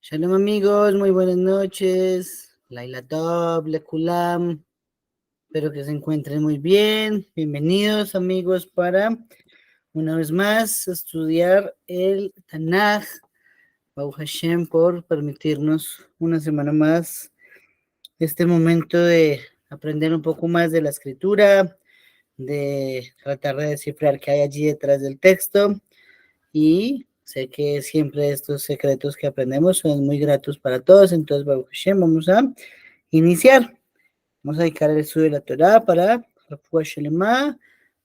Shalom amigos, muy buenas noches. Laila Tov, Lekulam. Espero que se encuentren muy bien. Bienvenidos amigos para una vez más estudiar el Tanaj. Baruch Hashem por permitirnos una semana más este momento de aprender un poco más de la escritura, de tratar de descifrar qué hay allí detrás del texto. Y sé que siempre estos secretos que aprendemos son muy gratos para todos. Entonces, Baruch Hashem, vamos a iniciar. Vamos a dedicar el estudio de la Torah para Refuah Shelema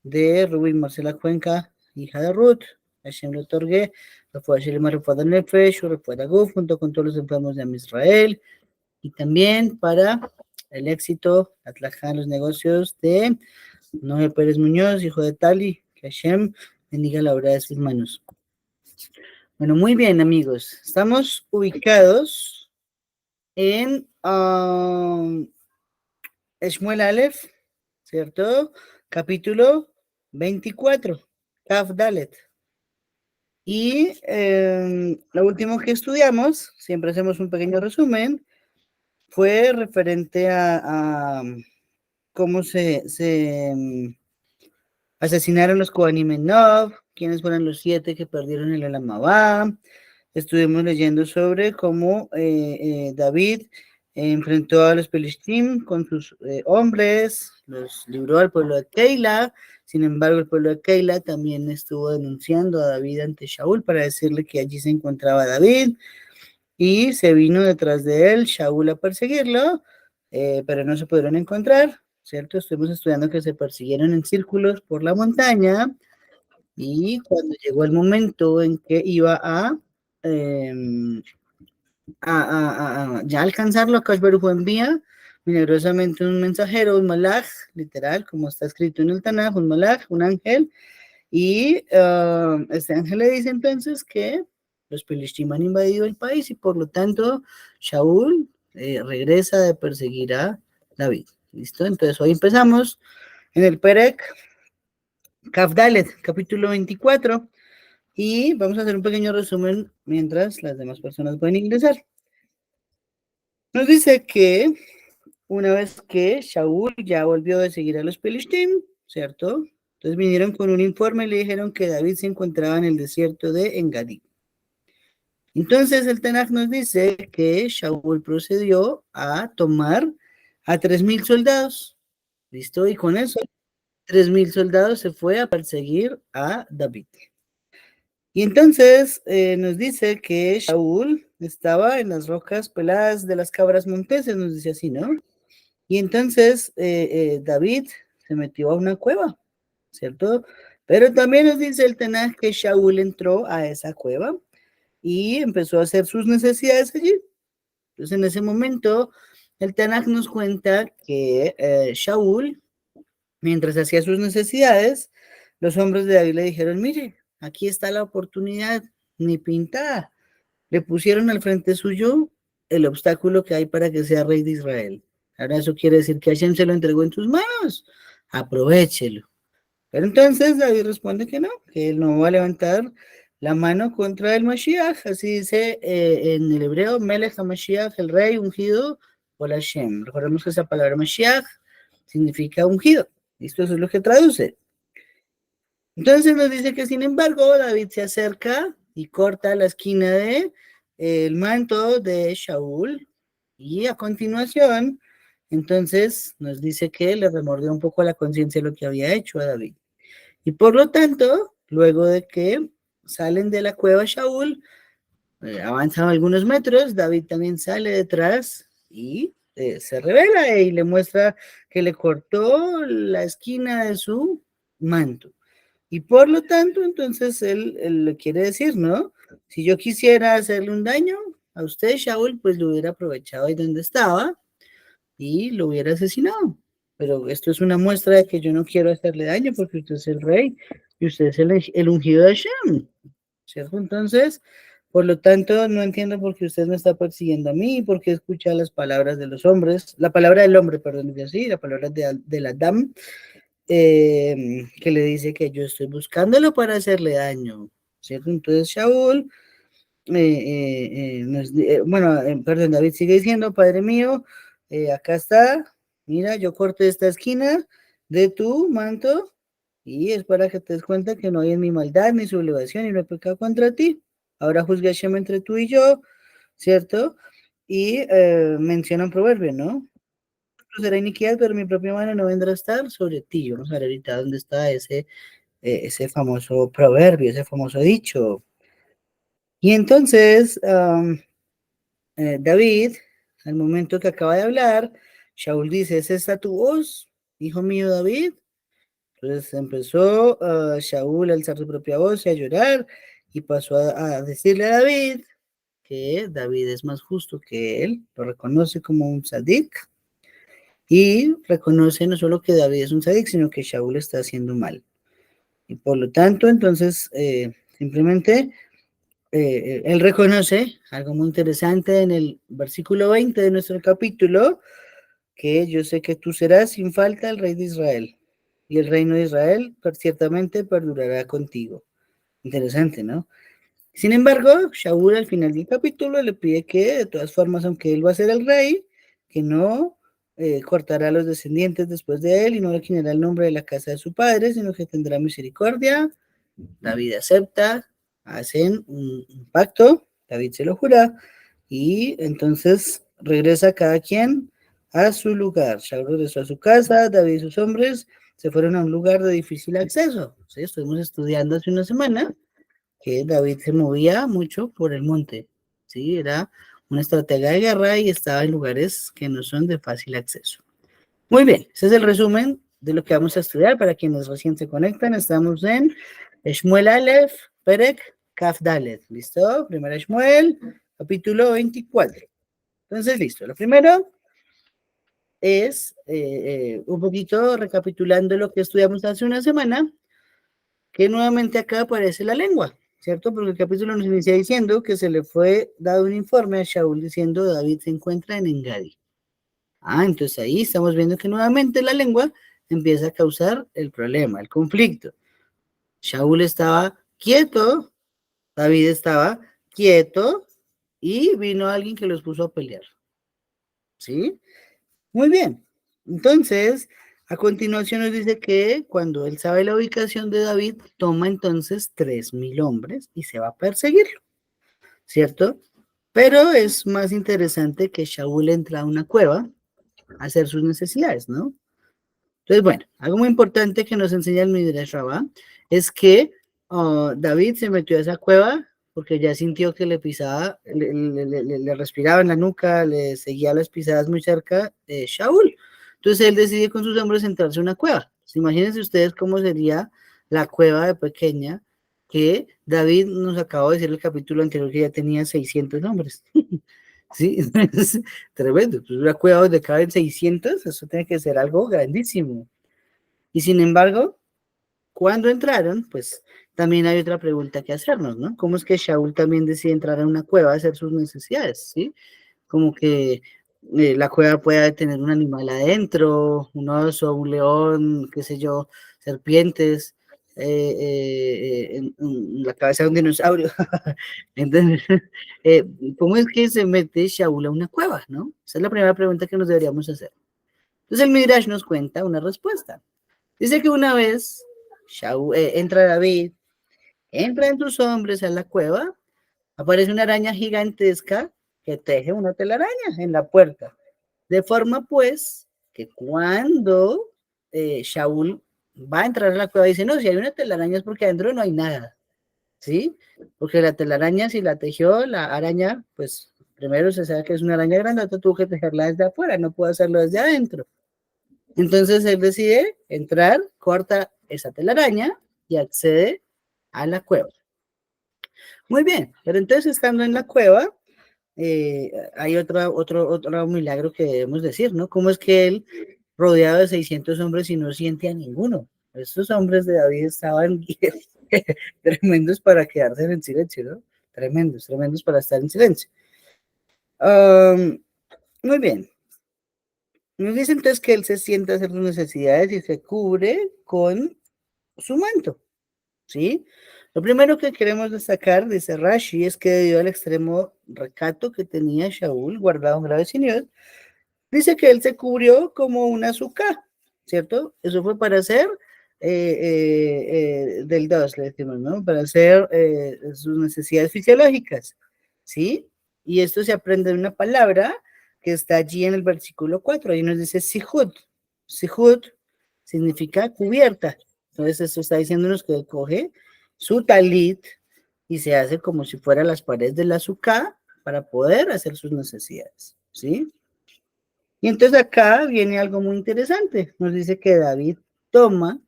de Rubén Marcela Cuenca, hija de Ruth. Hashem le otorgue Refuah Shelema, Refuah Nefesh, Refuah Guf, junto con todos los enfermos de Israel. Y también para el éxito, Atlajá, los negocios de Noé Pérez Muñoz, hijo de Tali. Que Hashem bendiga la obra de sus manos. Bueno, muy bien, amigos. Estamos ubicados en Shmuel Aleph, ¿cierto? Capítulo 24, Kaf Dalet. Y lo último que estudiamos, siempre hacemos un pequeño resumen, fue referente a cómo se asesinaron los Kohanim en Nob, quiénes fueron los 7 que perdieron el Olam Abba. Estuvimos leyendo sobre cómo David enfrentó a los Pelishtim con sus hombres, los libró al pueblo de Keila. Sin embargo, el pueblo de Keila también estuvo denunciando a David ante Shaul para decirle que allí se encontraba David, y se vino detrás de él Shaul a perseguirlo, pero no se pudieron encontrar, ¿cierto? Estuvimos estudiando que se persiguieron en círculos por la montaña, y cuando llegó el momento en que iba ya alcanzarlo, Akash Baruj Hu envía milagrosamente un mensajero, un malaj, literal, como está escrito en el Tanaj, un malaj, un ángel, y este ángel le dice entonces que los Pelishtim han invadido el país y por lo tanto Shaul regresa de perseguir a David. ¿Listo? Entonces hoy empezamos en el Perek Kaf Dalet, capítulo 24. Y vamos a hacer un pequeño resumen mientras las demás personas pueden ingresar. Nos dice que una vez que Shaul ya volvió de seguir a los Pelishtim, ¿cierto? Entonces vinieron con un informe y le dijeron que David se encontraba en el desierto de Engadí. Entonces el Tanaj nos dice que Shaul procedió a tomar a 3,000 soldados. ¿Listo? Y con eso, 3,000 soldados se fue a perseguir a David. Y entonces nos dice que Shaul estaba en las rocas peladas de las cabras monteses, nos dice así, ¿no? Y entonces David se metió a una cueva, ¿cierto? Pero también nos dice el Tanaj que Shaul entró a esa cueva y empezó a hacer sus necesidades allí. Entonces en ese momento el Tanaj nos cuenta que Shaul, mientras hacía sus necesidades, los hombres de David le dijeron, mire, aquí está la oportunidad, ni pintada. Le pusieron al frente suyo el obstáculo que hay para que sea rey de Israel. Ahora eso quiere decir que Hashem se lo entregó en sus manos. Aprovéchelo. Pero entonces David responde que no, que él no va a levantar la mano contra el Mashiach. Así dice en el hebreo, Melech HaMashiach, el rey ungido por Hashem. Recordemos que esa palabra Mashiach significa ungido. ¿Listo? Eso es lo que traduce. Entonces nos dice que sin embargo David se acerca y corta la esquina de el manto de Shaul, y a continuación entonces nos dice que le remordió un poco la conciencia lo que había hecho a David. Y por lo tanto, luego de que salen de la cueva Shaul, avanzan algunos metros, David también sale detrás y se revela y le muestra que le cortó la esquina de su manto. Y por lo tanto, entonces él le quiere decir, ¿no? Si yo quisiera hacerle un daño a usted, Shaul, pues lo hubiera aprovechado ahí donde estaba y lo hubiera asesinado. Pero esto es una muestra de que yo no quiero hacerle daño porque usted es el rey y usted es el ungido de Hashem, ¿cierto? Entonces, por lo tanto, no entiendo por qué usted me está persiguiendo a mí, por qué escucha las palabras de los hombres, la palabra del hombre, perdón, así, la palabra de la Adam, que le dice que yo estoy buscándolo para hacerle daño, ¿cierto? Entonces Shaul perdón, David sigue diciendo, Padre mío, acá está, mira, yo corté esta esquina de tu manto y es para que te des cuenta que no hay en mi maldad, ni sublevación, y no he pecado contra ti. Ahora juzga Hashem entre tú y yo, ¿cierto? Y menciona un proverbio, ¿no? Será iniquidad, pero mi propia mano no vendrá a estar sobre ti. Yo no sé ahorita dónde está ese famoso proverbio, ese famoso dicho. Y entonces, David, al momento que acaba de hablar, Shaul dice, ¿es esta tu voz, hijo mío David? Entonces empezó Shaul a alzar su propia voz y a llorar y pasó a decirle a David que David es más justo que él, lo reconoce como un tzadik y reconoce no solo que David es un tzadik, sino que Shaul está haciendo mal. Y por lo tanto, entonces, simplemente él reconoce algo muy interesante en el versículo 20 de nuestro capítulo, que yo sé que tú serás sin falta el rey de Israel, y el reino de Israel ciertamente perdurará contigo. Interesante, ¿no? Sin embargo, Shaul al final del capítulo le pide que, de todas formas, aunque él va a ser el rey, que no cortará a los descendientes después de él y no le quitará el nombre de la casa de su padre, sino que tendrá misericordia. David acepta, hacen un pacto, David se lo jura, y entonces regresa cada quien a su lugar. Shaul regresó a su casa, David y sus hombres se fueron a un lugar de difícil acceso. ¿Sí? Estuvimos estudiando hace una semana que David se movía mucho por el monte, ¿sí? Era una estratega de guerra y estaba en lugares que no son de fácil acceso. Muy bien, ese es el resumen de lo que vamos a estudiar. Para quienes recién se conectan, estamos en Shmuel Aleph, Perek, Kaf Dalet. ¿Listo? Primera Shmuel, capítulo 24. Entonces, listo. Lo primero es un poquito recapitulando lo que estudiamos hace una semana, que nuevamente acá aparece la lengua, ¿cierto? Porque el capítulo nos inicia diciendo que se le fue dado un informe a Shaul diciendo David se encuentra en Engadi. Entonces ahí estamos viendo que nuevamente la lengua empieza a causar el problema, el conflicto. Shaul estaba quieto, David estaba quieto y vino alguien que los puso a pelear. ¿Sí? Muy bien. Entonces, a continuación nos dice que cuando él sabe la ubicación de David, toma entonces 3,000 hombres y se va a perseguirlo, ¿cierto? Pero es más interesante que Shaul entra a una cueva a hacer sus necesidades, ¿no? Entonces, bueno, algo muy importante que nos enseña el Midrash Rabbah es que David se metió a esa cueva porque ya sintió que le pisaba, le respiraba en la nuca, le seguía las pisadas muy cerca de Shaul. Entonces él decide con sus hombres entrarse a una cueva. Pues, imagínense ustedes cómo sería la cueva de pequeña que David nos acabó de decir en el capítulo anterior que ya tenía 600 hombres. Sí, es tremendo. Pues una cueva donde caben 600, eso tiene que ser algo grandísimo. Y sin embargo, cuando entraron, pues también hay otra pregunta que hacernos, ¿no? ¿Cómo es que Shaul también decide entrar a una cueva a hacer sus necesidades, ¿sí? Como que la cueva pueda tener un animal adentro, un oso, un león, qué sé yo, serpientes, en la cabeza de un dinosaurio. Entonces, eh, ¿cómo es que se mete Shaul a una cueva, no? Esa es la primera pregunta que nos deberíamos hacer. Entonces el Midrash nos cuenta una respuesta. Dice que una vez entra David, entra en sus hombres a la cueva, aparece una araña gigantesca que teje una telaraña en la puerta. De forma pues que cuando Shaul va a entrar a la cueva, dice, no, si hay una telaraña es porque adentro no hay nada, ¿sí? Porque la telaraña, si la tejió la araña, pues primero se sabe que es una araña grande, tuvo que tejerla desde afuera, no pudo hacerlo desde adentro. Entonces él decide entrar, corta esa telaraña y accede a la cueva. Muy bien, pero entonces estando en la cueva, hay otro milagro que debemos decir, ¿no? ¿Cómo es que él, rodeado de 600 hombres y no siente a ninguno? Estos hombres de David estaban tremendos para quedarse en silencio, ¿no? Tremendos, tremendos para estar en silencio. Muy bien. Nos dice entonces que él se sienta a hacer sus necesidades y se cubre con su manto, ¿sí? Lo primero que queremos destacar, dice Rashi, es que debido al extremo recato que tenía Shaul, guardado en grave sinios, dice que él se cubrió como una azúcar, ¿cierto? Eso fue para hacer del 2, le decimos, ¿no? Para hacer sus necesidades fisiológicas, ¿sí? Y esto se aprende de una palabra que está allí en el versículo 4, ahí nos dice sihut. Sihut significa cubierta. Entonces, esto está diciéndonos que coge su talit y se hace como si fuera las paredes del azúcar para poder hacer sus necesidades, ¿sí? Y entonces acá viene algo muy interesante. Nos dice que David toma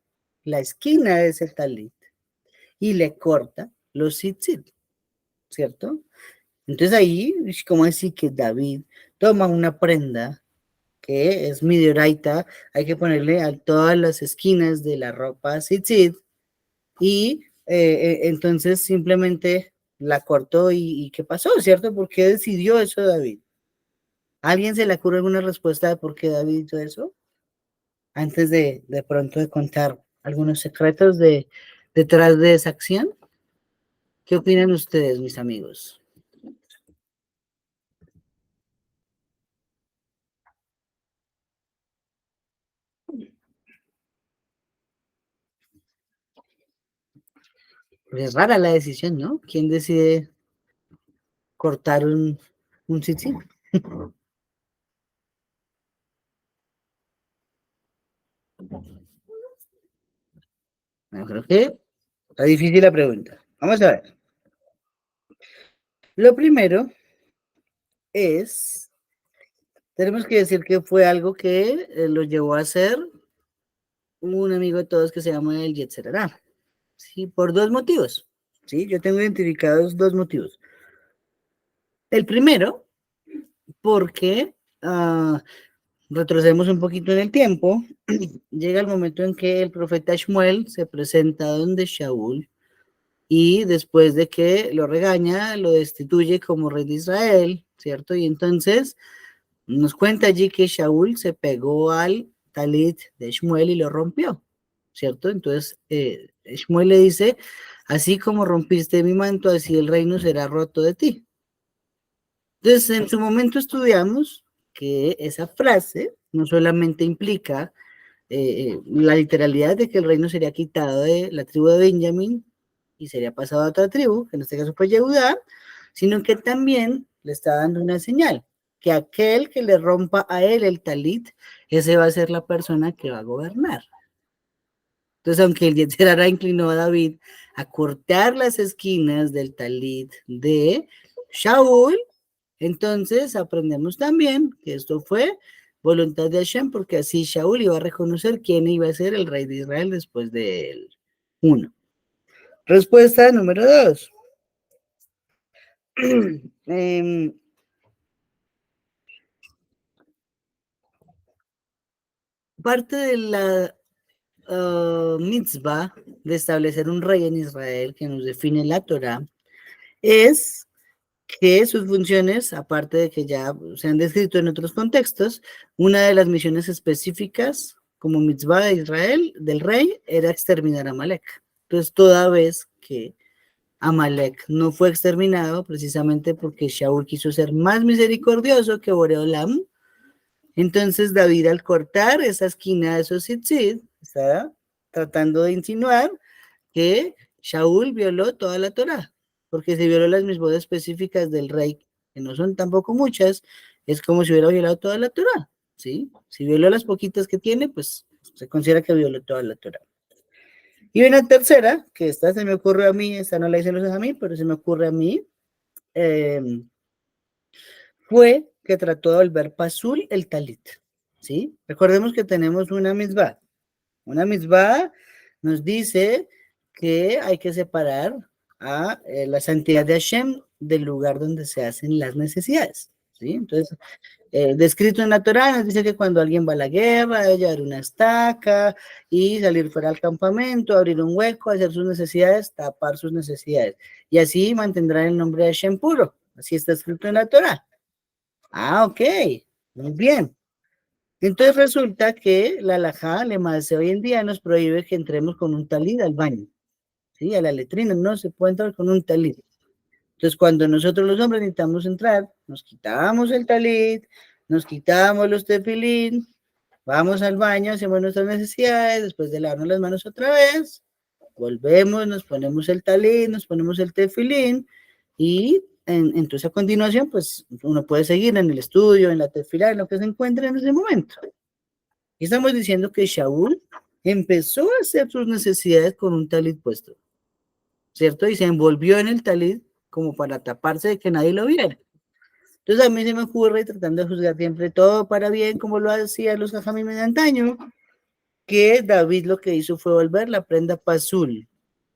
la esquina de ese talit y le corta los tzitzit, ¿cierto? Entonces ahí, como así que David toma una prenda que es midioraita, hay que ponerle a todas las esquinas de la ropa tzitzit y entonces simplemente la cortó y ¿qué pasó, cierto? ¿Por qué decidió eso David? ¿A alguien se le ocurre alguna respuesta de por qué David hizo eso? Antes de pronto de contar algunos secretos detrás de esa acción. ¿Qué opinan ustedes, mis amigos? Pues es rara la decisión, ¿no? ¿Quién decide cortar un tzitzit? Bueno, creo que está difícil la pregunta. Vamos a ver. Lo primero es, tenemos que decir que fue algo que lo llevó a hacer un amigo de todos que se llama el Yetzer Hará, ¿sí? Por dos motivos, ¿sí? Yo tengo identificados dos motivos. El primero, porque retrocedemos un poquito en el tiempo, llega el momento en que el profeta Shmuel se presenta donde Shaul y después de que lo regaña, lo destituye como rey de Israel, ¿cierto? Y entonces nos cuenta allí que Shaul se pegó al talit de Shmuel y lo rompió, ¿cierto? Entonces Shmuel le dice, así como rompiste mi manto, así el reino será roto de ti. Entonces, en su momento estudiamos que esa frase no solamente implica la literalidad de que el reino sería quitado de la tribu de Benjamín y sería pasado a otra tribu, que en este caso fue Yehudá, sino que también le está dando una señal, que aquel que le rompa a él el talit, ese va a ser la persona que va a gobernar. Entonces, aunque el Yetzirah inclinó a David a cortar las esquinas del talit de Shaul, entonces aprendemos también que esto fue voluntad de Hashem, porque así Shaul iba a reconocer quién iba a ser el rey de Israel después de él. Uno. Respuesta número dos. eh, parte de la mitzvah de establecer un rey en Israel que nos define la Torah es que sus funciones, aparte de que ya se han descrito en otros contextos, una de las misiones específicas como mitzvah de Israel, del rey, era exterminar a Amalek. Entonces, toda vez que Amalek no fue exterminado, precisamente porque Shaul quiso ser más misericordioso que Boreolam, entonces David al cortar esa esquina de esos tzitzit, está tratando de insinuar que Shaul violó toda la Torá, porque si violó las mismas específicas del rey, que no son tampoco muchas, es como si hubiera violado toda la Torá, ¿sí? Si violó las poquitas que tiene, pues se considera que violó toda la Torá. Y una tercera, que esta se me ocurre a mí, esta no la dicen los a mí, pero se me ocurre a mí, eh, fue que trató de volver pasul el talit, ¿sí? Recordemos que tenemos una misbah. Una misbah nos dice que hay que separar a la santidad de Hashem del lugar donde se hacen las necesidades, ¿sí? Entonces, descrito en la Torá nos dice que cuando alguien va a la guerra, debe llevar una estaca y salir fuera al campamento, abrir un hueco, hacer sus necesidades, tapar sus necesidades. Y así mantendrán el nombre de Hashem puro. Así está escrito en la Torá. Ah, ok, muy bien. Entonces resulta que la halajá, además, hoy en día nos prohíbe que entremos con un talid al baño. ¿sí? A la letrina no se puede entrar con un talit. Entonces, cuando nosotros los hombres necesitamos entrar, nos quitamos el talit, nos quitamos los tefilín, vamos al baño, hacemos nuestras necesidades, después de lavarnos las manos otra vez, volvemos, nos ponemos el talit, nos ponemos el tefilín, y entonces a continuación, pues uno puede seguir en el estudio, en la tefilá, en lo que se encuentre en ese momento. Y estamos diciendo que Shaul empezó a hacer sus necesidades con un talit puesto, ¿cierto? Y se envolvió en el talit como para taparse de que nadie lo viera. Entonces a mí se me ocurre, tratando de juzgar siempre todo para bien, como lo hacían los jajamim de antaño, que David lo que hizo fue volver la prenda pasul,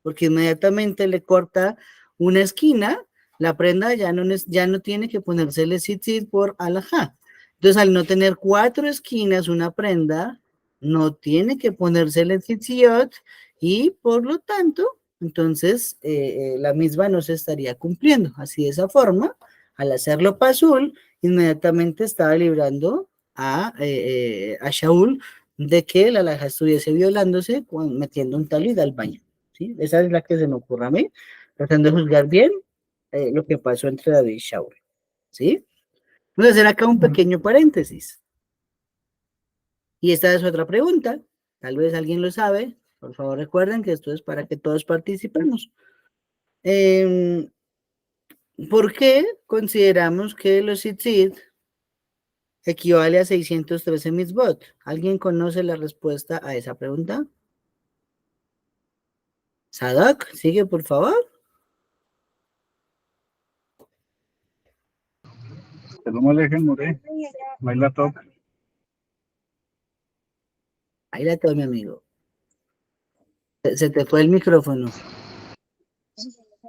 porque inmediatamente le corta una esquina, la prenda ya no tiene que ponérsele tzitzit por alajá. Entonces, al no tener 4 esquinas una prenda, no tiene que ponérsele tzitziot, y por lo tanto, entonces, la misma no se estaría cumpliendo. Así de esa forma, al hacerlo pasul, inmediatamente estaba librando a Shaul de que la alhaja estuviese violándose metiendo un talit al baño, ¿sí? Esa es la que se me ocurre a mí, tratando de juzgar bien lo que pasó entre David y Shaul, ¿sí? Voy a hacer acá un pequeño paréntesis. Y esta es otra pregunta, tal vez alguien lo sabe, por favor recuerden que esto es para que todos participemos. ¿Por qué consideramos que los tzitzit equivale a 613 mitzvot? ¿Alguien conoce la respuesta a esa pregunta? Sadak, sigue por favor. שלום עליכם, מורה. לילה טוב. Ahí la tengo, mi amigo. Se te fue el micrófono.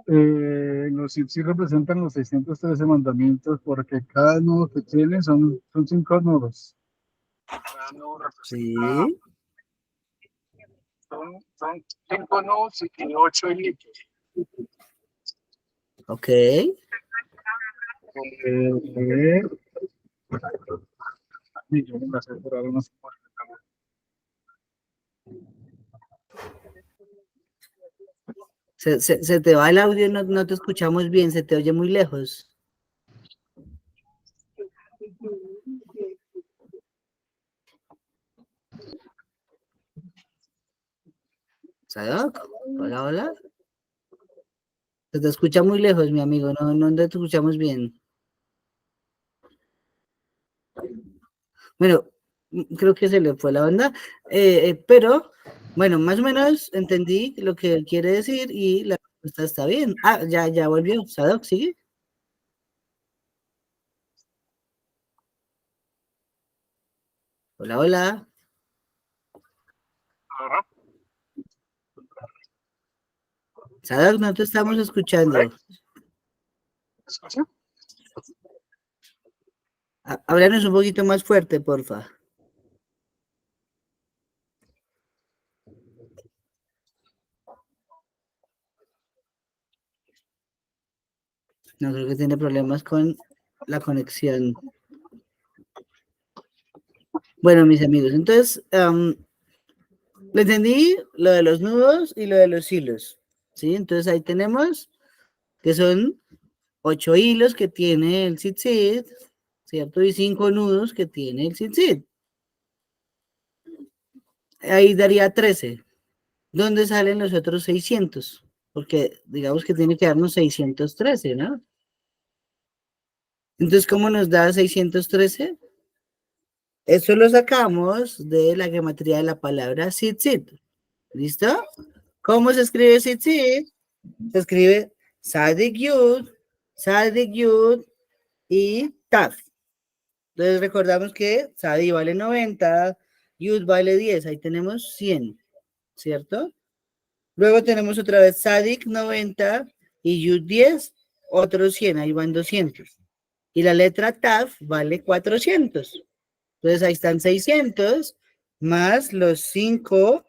Los sí representan los 613 mandamientos porque cada nudo que tiene son 5 nudos. Cada nudo representa, Sí, son 5 nudos y 8 hilitos. ok. Yo me las he por ahora, no sé cómo explicarlo. Se te va el audio, no te escuchamos bien, se te oye muy lejos. Sadak, hola, hola. Se te escucha muy lejos, mi amigo, no te escuchamos bien. Bueno, creo que se le fue la onda, pero bueno, más o menos entendí lo que él quiere decir y la respuesta está bien. Ah, ya volvió. Sadak, sigue. Hola, hola. Ajá. Sadak, no te estamos escuchando. ¿Me escucha? Háblanos un poquito más fuerte, porfa. No creo que tiene problemas con la conexión. Bueno, mis amigos, entonces, le entendí lo de los nudos y lo de los hilos, ¿sí? Entonces ahí tenemos que son 8 hilos que tiene el tzitzit, ¿cierto? Y 5 nudos que tiene el tzitzit. Ahí daría 13. ¿Dónde salen los otros 600? Porque digamos que tiene que darnos 613, ¿no? Entonces, ¿cómo nos da 613? Eso lo sacamos de la gematría de la palabra tzitzit. ¿Listo? ¿Cómo se escribe tzitzit? Se escribe Sadik Yud y Taf. Entonces recordamos que Sadi vale 90, Yud vale 10, ahí tenemos 100, ¿cierto? Luego tenemos otra vez Sadik 90 y Yud 10, otros 100, ahí van 200. Y la letra Taf vale 400. Entonces ahí están 600 más los 5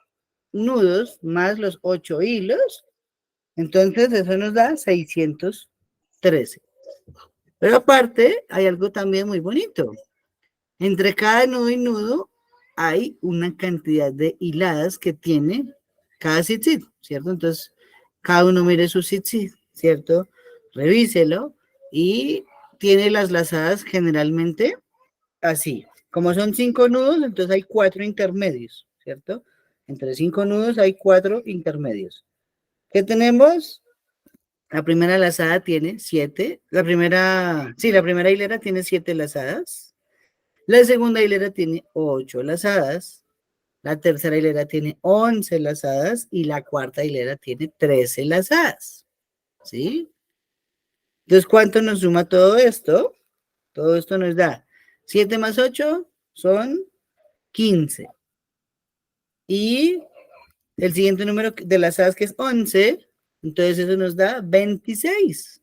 nudos más los 8 hilos. Entonces eso nos da 613. Pero aparte hay algo también muy bonito. Entre cada nudo y nudo hay una cantidad de hiladas que tiene cada tzitzit, ¿cierto? Entonces, cada uno mire su tzitzit, ¿cierto? Revíselo y tiene las lazadas generalmente así. Como son 5 nudos, entonces hay 4 intermedios, ¿cierto? Entre 5 nudos hay 4 intermedios. ¿Qué tenemos? La primera lazada tiene 7. La primera hilera tiene 7 lazadas. La segunda hilera tiene 8 lazadas. La tercera hilera tiene 11 lazadas y la cuarta hilera tiene 13 lazadas. ¿Sí? Entonces, ¿cuánto nos suma todo esto? Todo esto nos da 7 más 8 son 15. Y el siguiente número de lazadas que es 11, entonces eso nos da 26.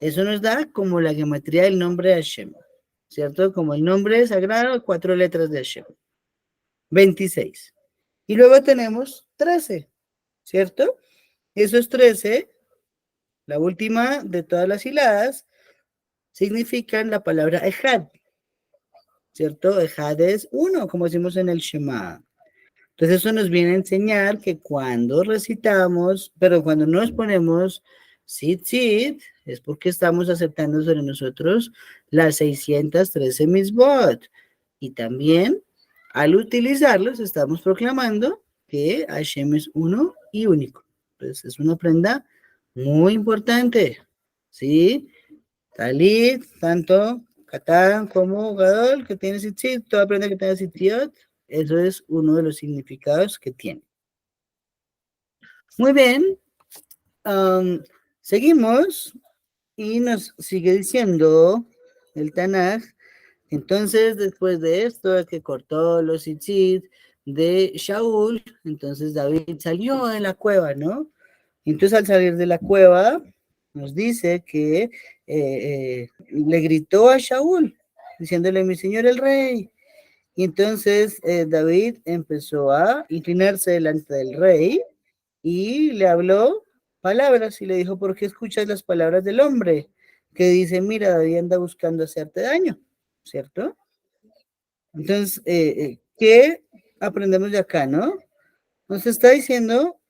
Eso nos da como la geometría del nombre de Hashem, ¿cierto? Como el nombre sagrado, 4 letras de Hashem. 26. Y luego tenemos 13, ¿cierto? Esos 13, la última de todas las hiladas, significan la palabra Ejad, ¿cierto? Ejad es 1, como decimos en el Shema. Entonces eso nos viene a enseñar que cuando recitamos, pero cuando nos ponemos Tzitzit, es porque estamos aceptando sobre nosotros las 613 mitzvot. Y también, al utilizarlos, estamos proclamando que Hashem es uno y único. Entonces es una prenda muy importante, ¿sí? Talit, tanto Katán como Gadol, que tiene Tzitzit, toda prenda que tenga Tzitziot, eso es uno de los significados que tiene. Muy bien, seguimos y nos sigue diciendo el Tanaj. Entonces, después de esto, que cortó los tzitzit de Shaul, entonces David salió de la cueva, ¿no? Entonces, al salir de la cueva, nos dice que le gritó a Shaul, diciéndole, mi señor el rey. Y entonces David empezó a inclinarse delante del rey y le habló palabras y le dijo, ¿por qué escuchas las palabras del hombre? Que dice, mira, David anda buscando hacerte daño, ¿cierto? Entonces, ¿qué aprendemos de acá, no? Nos está diciendo,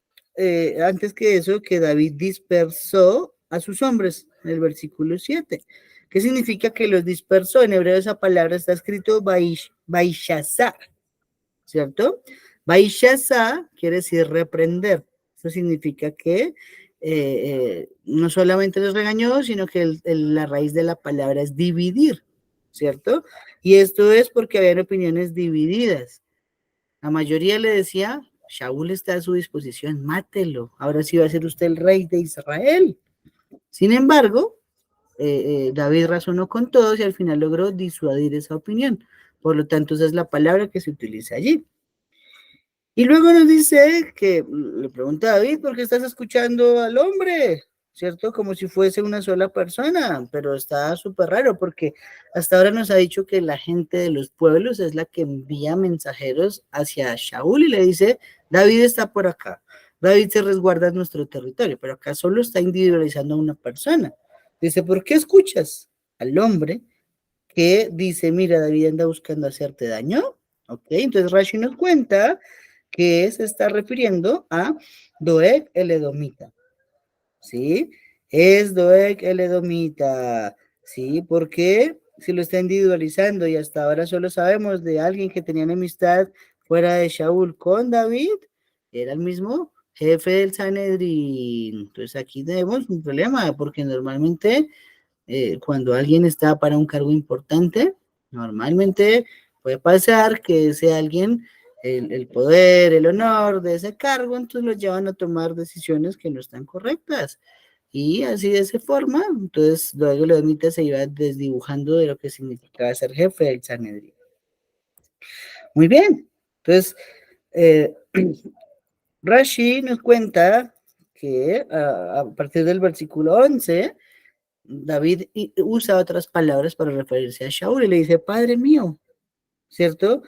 antes que eso, que David dispersó a sus hombres, en el versículo 7. ¿Qué significa que los dispersó? En hebreo esa palabra está escrito Baishazá, ¿cierto? Baishazá quiere decir reprender. Eso significa que no solamente los regañó, sino que la raíz de la palabra es dividir, ¿cierto? Y esto es porque habían opiniones divididas. La mayoría le decía, Shaul está a su disposición, mátelo, ahora sí va a ser usted el rey de Israel. Sin embargo, David razonó con todos y al final logró disuadir esa opinión. Por lo tanto, esa es la palabra que se utiliza allí. Y luego nos dice que le pregunta a David, ¿por qué estás escuchando al hombre? ¿Cierto? Como si fuese una sola persona, pero está súper raro porque hasta ahora nos ha dicho que la gente de los pueblos es la que envía mensajeros hacia Shaul y le dice, David está por acá, David se resguarda en nuestro territorio, pero acá solo está individualizando a una persona. Dice, ¿por qué escuchas al hombre que dice, mira, David anda buscando hacerte daño? Ok, entonces Rashi nos cuenta que se está refiriendo a Doeg el Edomita, ¿sí? Es Doeg el Edomita, ¿sí? Porque si lo está individualizando y hasta ahora solo sabemos de alguien que tenía enemistad fuera de Shaul con David, era el mismo jefe del Sanedrín. Entonces aquí tenemos un problema, porque normalmente cuando alguien está para un cargo importante, normalmente puede pasar que ese alguien, el poder, el honor de ese cargo, entonces lo llevan a tomar decisiones que no están correctas. Y así de esa forma, entonces luego lo Edomita se iba desdibujando de lo que significaba ser jefe del Sanedrín. Muy bien, entonces Rashi nos cuenta que a partir del versículo 11, David usa otras palabras para referirse a Shaul y le dice, Padre mío, ¿cierto?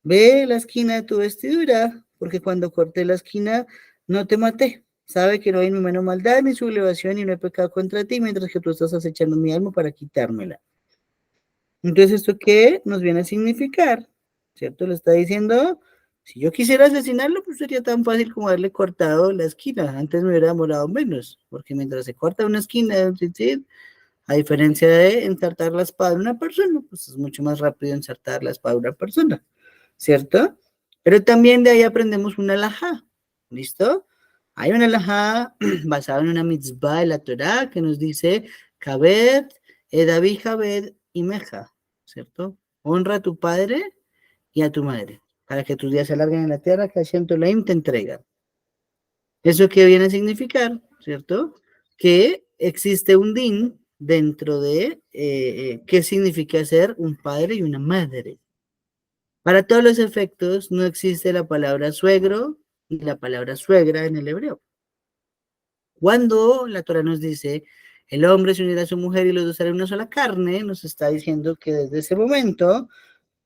Ve la esquina de tu vestidura, porque cuando corté la esquina no te maté. Sabe que no hay en mi mano maldad ni sublevación y no he pecado contra ti, mientras que tú estás acechando mi alma para quitármela. Entonces, ¿esto qué nos viene a significar? ¿Cierto? Le está diciendo, Si yo quisiera asesinarlo, pues sería tan fácil como haberle cortado la esquina. Antes me hubiera demorado menos, porque mientras se corta una esquina de un tzitzit, a diferencia de ensartar la espada de una persona, pues es mucho más rápido ensartar la espada de una persona, ¿cierto? Pero también de ahí aprendemos una alajá, ¿listo? Hay una alajá basada en una mitzvah de la Torá que nos dice, Kabed, Edavi Kabed y Meja, ¿cierto? Honra a tu padre y a tu madre, para que tus días se alarguen en la tierra que Hashem Tolaim te entrega. ¿Eso qué viene a significar? ¿Cierto? Que existe un din dentro de qué significa ser un padre y una madre. Para todos los efectos, no existe la palabra suegro ni la palabra suegra en el hebreo. Cuando la Torah nos dice, el hombre se unirá a su mujer y los dos harán una sola carne, nos está diciendo que desde ese momento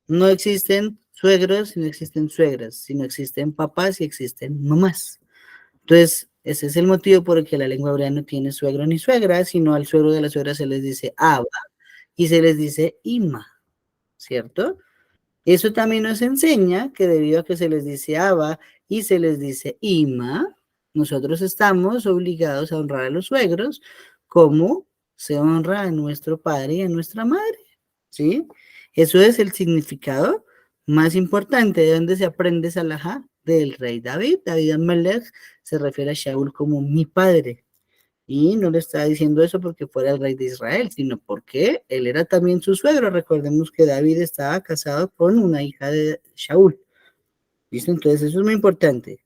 no existen suegros y no existen suegras, sino existen papás y existen mamás. Entonces, ese es el motivo por el que la lengua hebrea no tiene suegro ni suegra, sino al suegro de la suegra se les dice Abba y se les dice Ima, ¿cierto? Eso también nos enseña que debido a que se les dice Abba y se les dice Ima, nosotros estamos obligados a honrar a los suegros como se honra a nuestro padre y a nuestra madre, ¿sí? Eso es el significado más importante de donde se aprende esa alajá del rey David. David Amelech se refiere a Shaul como mi padre. Y no le estaba diciendo eso porque fuera el rey de Israel, sino porque él era también su suegro. Recordemos que David estaba casado con una hija de Shaul. ¿Listo? Entonces eso es muy importante.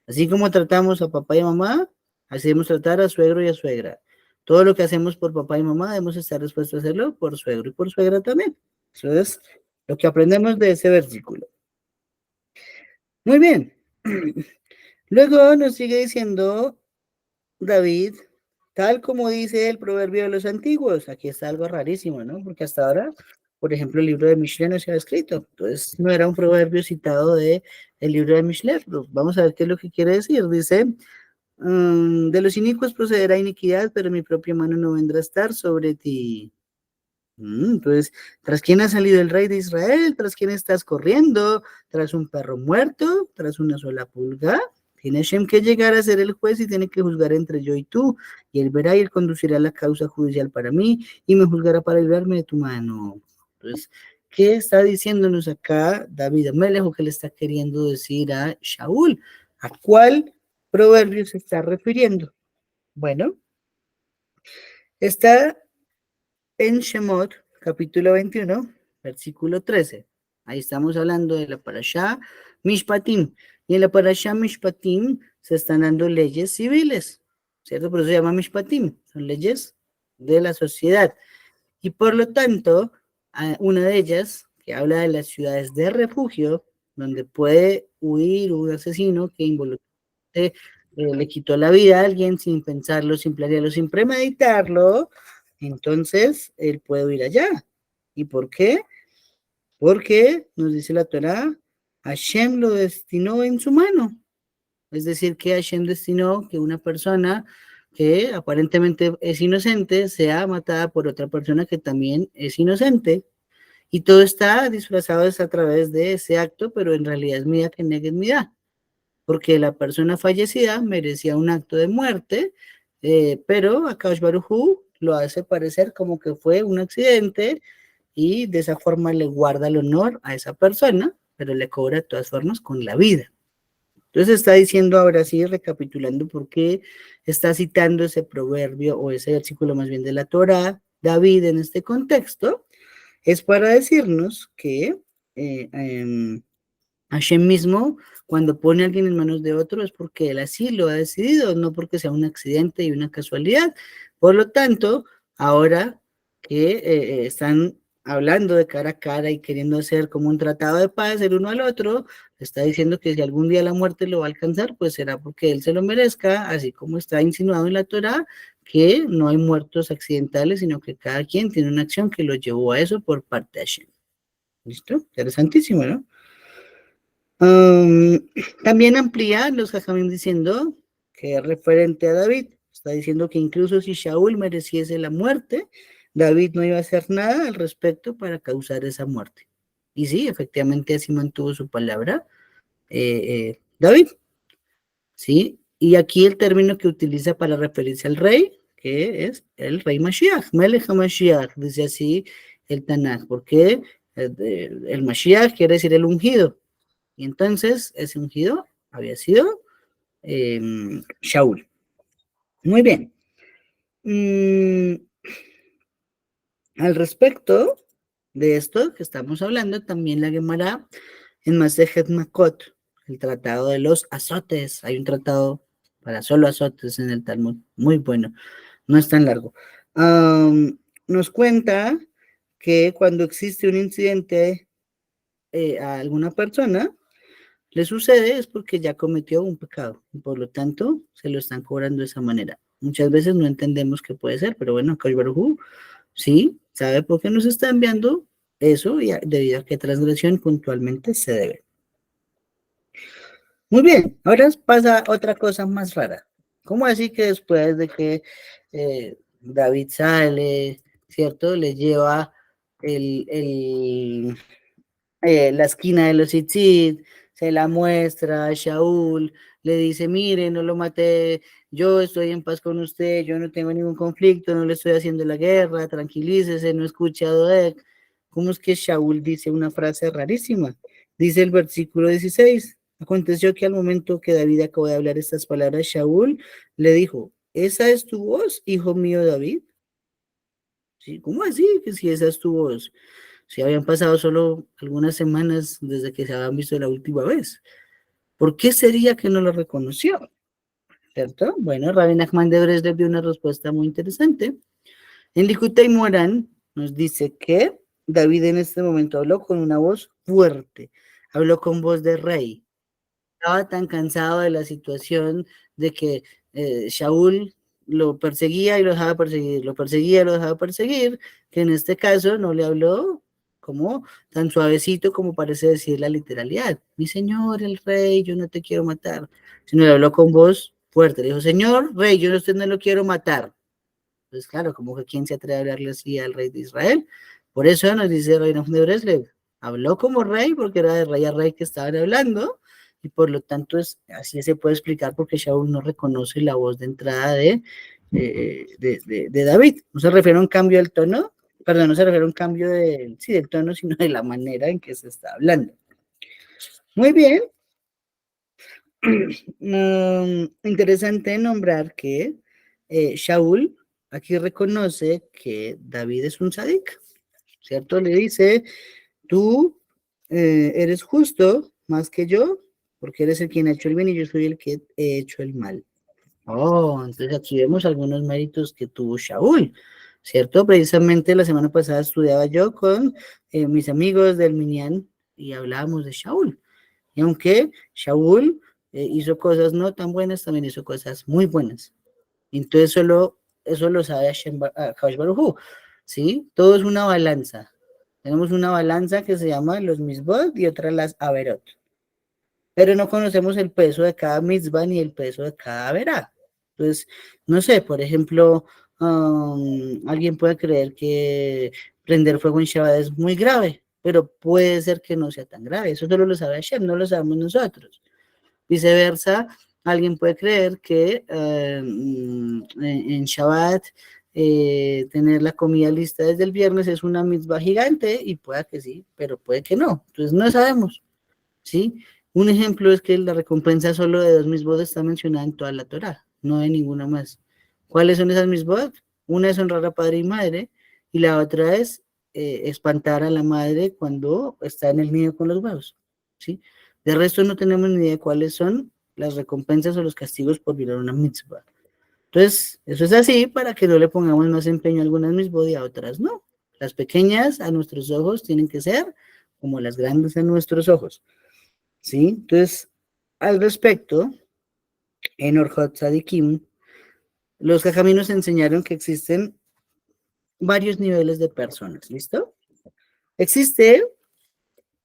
Así como tratamos a papá y mamá, así debemos tratar a suegro y a suegra. Todo lo que hacemos por papá y mamá debemos estar dispuestos a hacerlo por suegro y por suegra también. Eso es lo que aprendemos de ese versículo. Muy bien. Luego nos sigue diciendo David, tal como dice el proverbio de los antiguos. Aquí está algo rarísimo, ¿no? Porque hasta ahora, por ejemplo, el libro de Mishlei no se ha escrito. Entonces, no era un proverbio citado de el libro de Mishlei. Vamos a ver qué es lo que quiere decir. Dice, de los inicuos procederá iniquidad, pero mi propia mano no vendrá a estar sobre ti. Entonces, ¿tras quién ha salido el rey de Israel? ¿Tras quién estás corriendo? ¿Tras un perro muerto? ¿Tras una sola pulga? Tiene Shem que llegar a ser el juez y tiene que juzgar entre yo y tú, y él verá y él conducirá la causa judicial para mí y me juzgará para librarme de tu mano. Entonces, ¿qué está diciéndonos acá David Amelech o qué le está queriendo decir a Shaul? ¿A cuál proverbio se está refiriendo? Bueno, está en Shemot, capítulo 21, versículo 13. Ahí estamos hablando de la Parashá Mishpatim. Y en la Parashá Mishpatim se están dando leyes civiles, ¿cierto? Por eso se llama Mishpatim, son leyes de la sociedad. Y por lo tanto, una de ellas, que habla de las ciudades de refugio, donde puede huir un asesino que le quitó la vida a alguien sin pensarlo, sin planearlo, sin premeditarlo, entonces él puede huir allá. ¿Y por qué? Porque nos dice la Torá, Hashem lo destinó en su mano. Es decir, que Hashem destinó que una persona que aparentemente es inocente sea matada por otra persona que también es inocente. Y todo está disfrazado a través de ese acto, pero en realidad es mida que negue mida, porque la persona fallecida merecía un acto de muerte, pero Akadosh Baruj Hu lo hace parecer como que fue un accidente y de esa forma le guarda el honor a esa persona, pero le cobra de todas formas con la vida. Entonces está diciendo ahora sí, recapitulando por qué está citando ese proverbio o ese versículo más bien de la Torá, David en este contexto, es para decirnos que Hashem mismo, cuando pone a alguien en manos de otro, es porque él así lo ha decidido, no porque sea un accidente y una casualidad. Por lo tanto, ahora que están hablando de cara a cara y queriendo hacer como un tratado de paz el uno al otro, está diciendo que si algún día la muerte lo va a alcanzar, pues será porque él se lo merezca, así como está insinuado en la Torá, que no hay muertos accidentales, sino que cada quien tiene una acción que lo llevó a eso por parte de Hashem. ¿Listo? Interesantísimo, ¿no? También amplía los Jajamim diciendo que es referente a David. Está diciendo que incluso si Shaul mereciese la muerte, David no iba a hacer nada al respecto para causar esa muerte. Y sí, efectivamente así mantuvo su palabra. David, ¿sí? Y aquí el término que utiliza para referirse al rey, que es el rey Mashiach, Melech HaMashiach, dice así el Tanaj, porque el Mashiach quiere decir el ungido, y entonces ese ungido había sido Shaul. Muy bien. Al respecto de esto que estamos hablando, también la Gemara en Masejet Makot, el tratado de los azotes, hay un tratado para solo azotes en el Talmud, muy bueno, no es tan largo. Nos cuenta que cuando existe un incidente a alguna persona, le sucede es porque ya cometió un pecado, y por lo tanto se lo están cobrando de esa manera. Muchas veces no entendemos qué puede ser, pero bueno, Akash Baruj Hu, sí, sabe por qué nos está enviando eso y debido a qué transgresión puntualmente se debe. Muy bien, ahora pasa otra cosa más rara. ¿Cómo así que después de que David sale, ¿cierto? Le lleva la esquina de los tzitzit, se la muestra a Shaul, le dice, mire, no lo maté, yo estoy en paz con usted, yo no tengo ningún conflicto, no le estoy haciendo la guerra, tranquilícese, no escuche a Doeg. ¿Cómo es que Shaul dice una frase rarísima? Dice el versículo 16, aconteció que al momento que David acabó de hablar estas palabras, Shaul le dijo, ¿esa es tu voz, hijo mío David? ¿Sí? ¿Cómo así que si esa es tu voz? Si habían pasado solo algunas semanas desde que se habían visto la última vez. ¿Por qué sería que no lo reconoció? ¿Cierto? Bueno, Rabbi Nachman de Breslev dio una respuesta muy interesante. En Likutei Moran nos dice que David en este momento habló con una voz fuerte, habló con voz de rey. Estaba tan cansado de la situación de que Shaul lo perseguía y lo dejaba perseguir, lo perseguía y lo dejaba perseguir, que en este caso no le habló como tan suavecito como parece decir la literalidad. Mi señor, el rey, yo no te quiero matar, sino le habló con voz fuerte. Le dijo, señor, rey, yo a usted no lo quiero matar. Pues claro, como que quién se atreve a hablarle así al rey de Israel. Por eso nos dice el rey de Breslev, habló como rey porque era de rey a rey que estaban hablando y por lo tanto así se puede explicar porque Shaul no reconoce la voz de entrada de David. No se refiere a un cambio del tono, perdón, no se refiere a un cambio del tono, sino de la manera en que se está hablando. Muy bien. Interesante nombrar que Shaul aquí reconoce que David es un tzadik, ¿cierto? Le dice, tú eres justo más que yo, porque eres el quien ha hecho el bien y yo soy el que he hecho el mal. Oh, entonces aquí vemos algunos méritos que tuvo Shaul, ¿cierto? Precisamente la semana pasada estudiaba yo con mis amigos del Minyan y hablábamos de Shaul. Y aunque Shaul hizo cosas no tan buenas, también hizo cosas muy buenas. Entonces eso lo sabe Akash Baruj Hu, ¿sí? Todo es una balanza. Tenemos una balanza que se llama los misbot y otra las averot. Pero no conocemos el peso de cada mitzvah ni el peso de cada verá. Entonces, no sé, por ejemplo, alguien puede creer que prender fuego en Shabbat es muy grave, pero puede ser que no sea tan grave. Eso solo lo sabe Hashem, no lo sabemos nosotros. Viceversa, alguien puede creer que en Shabbat tener la comida lista desde el viernes es una mitzvah gigante y puede que sí, pero puede que no. Entonces no sabemos, ¿sí? Un ejemplo es que la recompensa solo de 2 mitzvot está mencionada en toda la Torah, no hay ninguna más. ¿Cuáles son esas mitzvot? Una es honrar a padre y madre y la otra es espantar a la madre cuando está en el nido con los huevos, ¿sí? De resto no tenemos ni idea de cuáles son las recompensas o los castigos por violar una mitzvah. Entonces, eso es así para que no le pongamos más empeño a algunas mitzvot y a otras no. Las pequeñas a nuestros ojos tienen que ser como las grandes a nuestros ojos, ¿sí? Entonces, al respecto, en Orjot Tzadikim, los jajaminos enseñaron que existen varios niveles de personas, ¿listo? Existe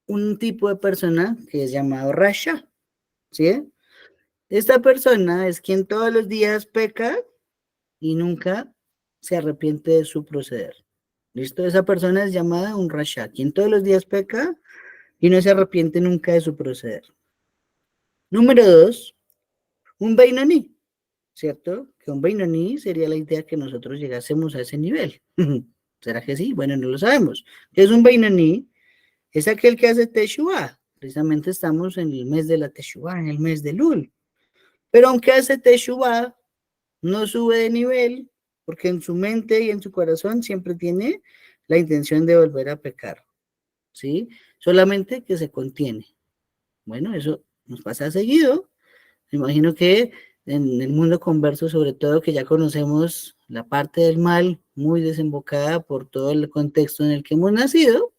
un tipo de persona que es llamado Rasha, ¿sí? Esta persona es quien todos los días peca y nunca se arrepiente de su proceder. ¿Listo? Esa persona es llamada un Rasha, quien todos los días peca y no se arrepiente nunca de su proceder. Número 2, un Beinoní, ¿cierto? Que un Beinoní sería la idea que nosotros llegásemos a ese nivel. ¿Será que sí? Bueno, no lo sabemos. ¿Qué es un Beinoní? Es aquel que hace Teshuvah. Precisamente estamos en el mes de la Teshuvah, en el mes de Lul. Pero aunque hace Teshuvah, no sube de nivel, porque en su mente y en su corazón siempre tiene la intención de volver a pecar, ¿sí? Solamente que se contiene. Bueno, eso nos pasa seguido. Me imagino que en el mundo converso, sobre todo, que ya conocemos la parte del mal muy desembocada por todo el contexto en el que hemos nacido,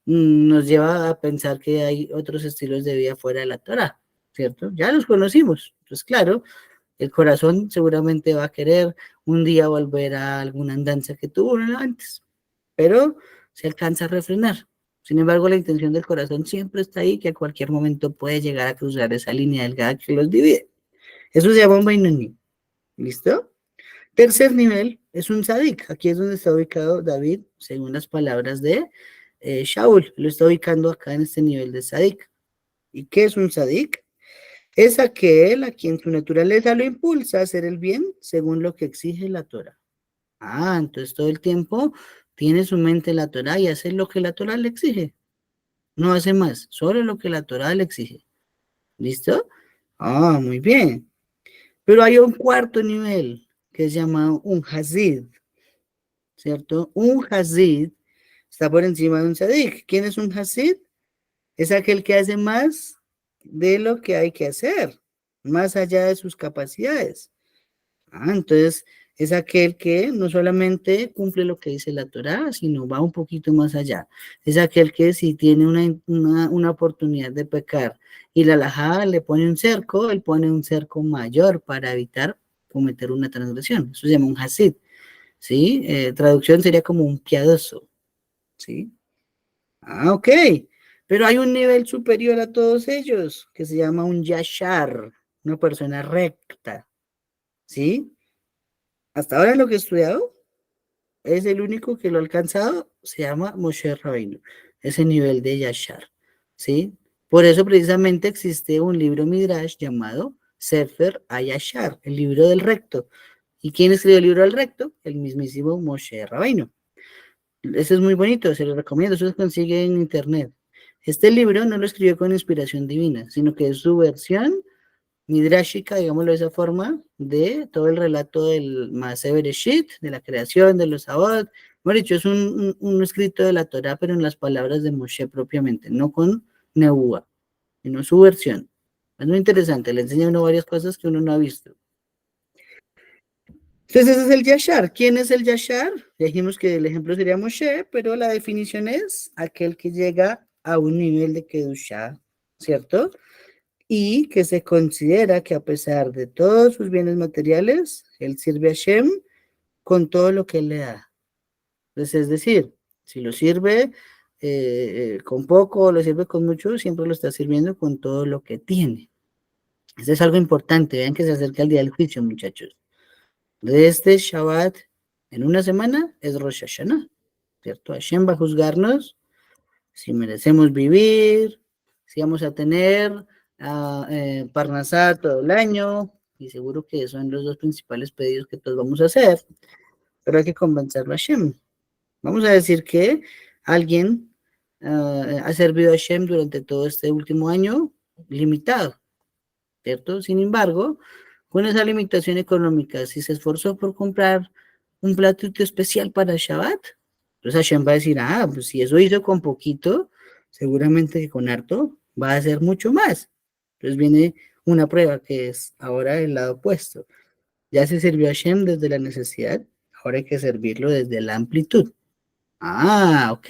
nos lleva a pensar que hay otros estilos de vida fuera de la Torah, ¿cierto? Ya los conocimos. Pues claro, el corazón seguramente va a querer un día volver a alguna andanza que tuvo antes, pero se alcanza a refrenar. Sin embargo, la intención del corazón siempre está ahí, que a cualquier momento puede llegar a cruzar esa línea delgada que los divide. Eso se llama un Bainoni. ¿Listo? Tercer nivel es un Sadik. Aquí es donde está ubicado David, según las palabras de Shaul. Lo está ubicando acá en este nivel de Sadik. ¿Y qué es un Sadik? Es aquel a quien su naturaleza lo impulsa a hacer el bien según lo que exige la Torah. Ah, entonces todo el tiempo tiene su mente en la Torah y hace lo que la Torah le exige. No hace más, solo lo que la Torah le exige. ¿Listo? Ah, muy bien. Pero hay un cuarto nivel que es llamado un Hazid, ¿cierto? Un Hazid está por encima de un Sadik. ¿Quién es un Hazid? Es aquel que hace más de lo que hay que hacer, más allá de sus capacidades. Entonces es aquel que no solamente cumple lo que dice la Torá, sino va un poquito más allá. Es aquel que si tiene una oportunidad de pecar y la halajá le pone un cerco, él pone un cerco mayor para evitar cometer una transgresión. Eso se llama un hasid, ¿sí? Traducción sería como un piadoso, ¿sí? Ok. Pero hay un nivel superior a todos ellos que se llama un yashar, una persona recta, ¿sí? Hasta ahora lo que he estudiado es el único que lo ha alcanzado, se llama Moshe Rabbeinu, ese nivel de Yashar, ¿sí? Por eso precisamente existe un libro Midrash llamado Sefer HaYashar, el libro del recto. ¿Y quién escribió el libro del recto? El mismísimo Moshe Rabbeinu. Eso es muy bonito, se lo recomiendo, eso se consigue en internet. Este libro no lo escribió con inspiración divina, sino que es su versión midrashica, digámoslo de esa forma, de todo el relato del Maaseh Bereshit, de la creación, de los Sabot. Bueno, dicho, es un escrito de la Torah, pero en las palabras de Moshe propiamente, no con Nebuah, sino su versión. Es muy interesante, le enseña a uno varias cosas que uno no ha visto. Entonces ese es el Yashar. ¿Quién es el Yashar? Ya dijimos que el ejemplo sería Moshe, pero la definición es aquel que llega a un nivel de Kedushá, ¿cierto? Y que se considera que a pesar de todos sus bienes materiales, él sirve a Shem con todo lo que él le da. Entonces, es decir, si lo sirve con poco o lo sirve con mucho, siempre lo está sirviendo con todo lo que tiene. Eso es algo importante, vean que se acerca el día del juicio, muchachos. De este Shabbat, en una semana, es Rosh Hashanah, ¿cierto? Hashem va a juzgarnos si merecemos vivir, si vamos a tener Parnasá todo el año, y seguro que son los dos principales pedidos que todos vamos a hacer, pero hay que convencerlo a Hashem. Vamos a decir que alguien ha servido a Hashem durante todo este último año limitado, ¿cierto? Sin embargo, con esa limitación económica, si se esforzó por comprar un platito especial para Shabbat, entonces Hashem va a decir, pues si eso hizo con poquito, seguramente que con harto va a hacer mucho más. Entonces viene una prueba que es ahora el lado opuesto. Ya se sirvió a Hashem desde la necesidad, ahora hay que servirlo desde la amplitud. Ok.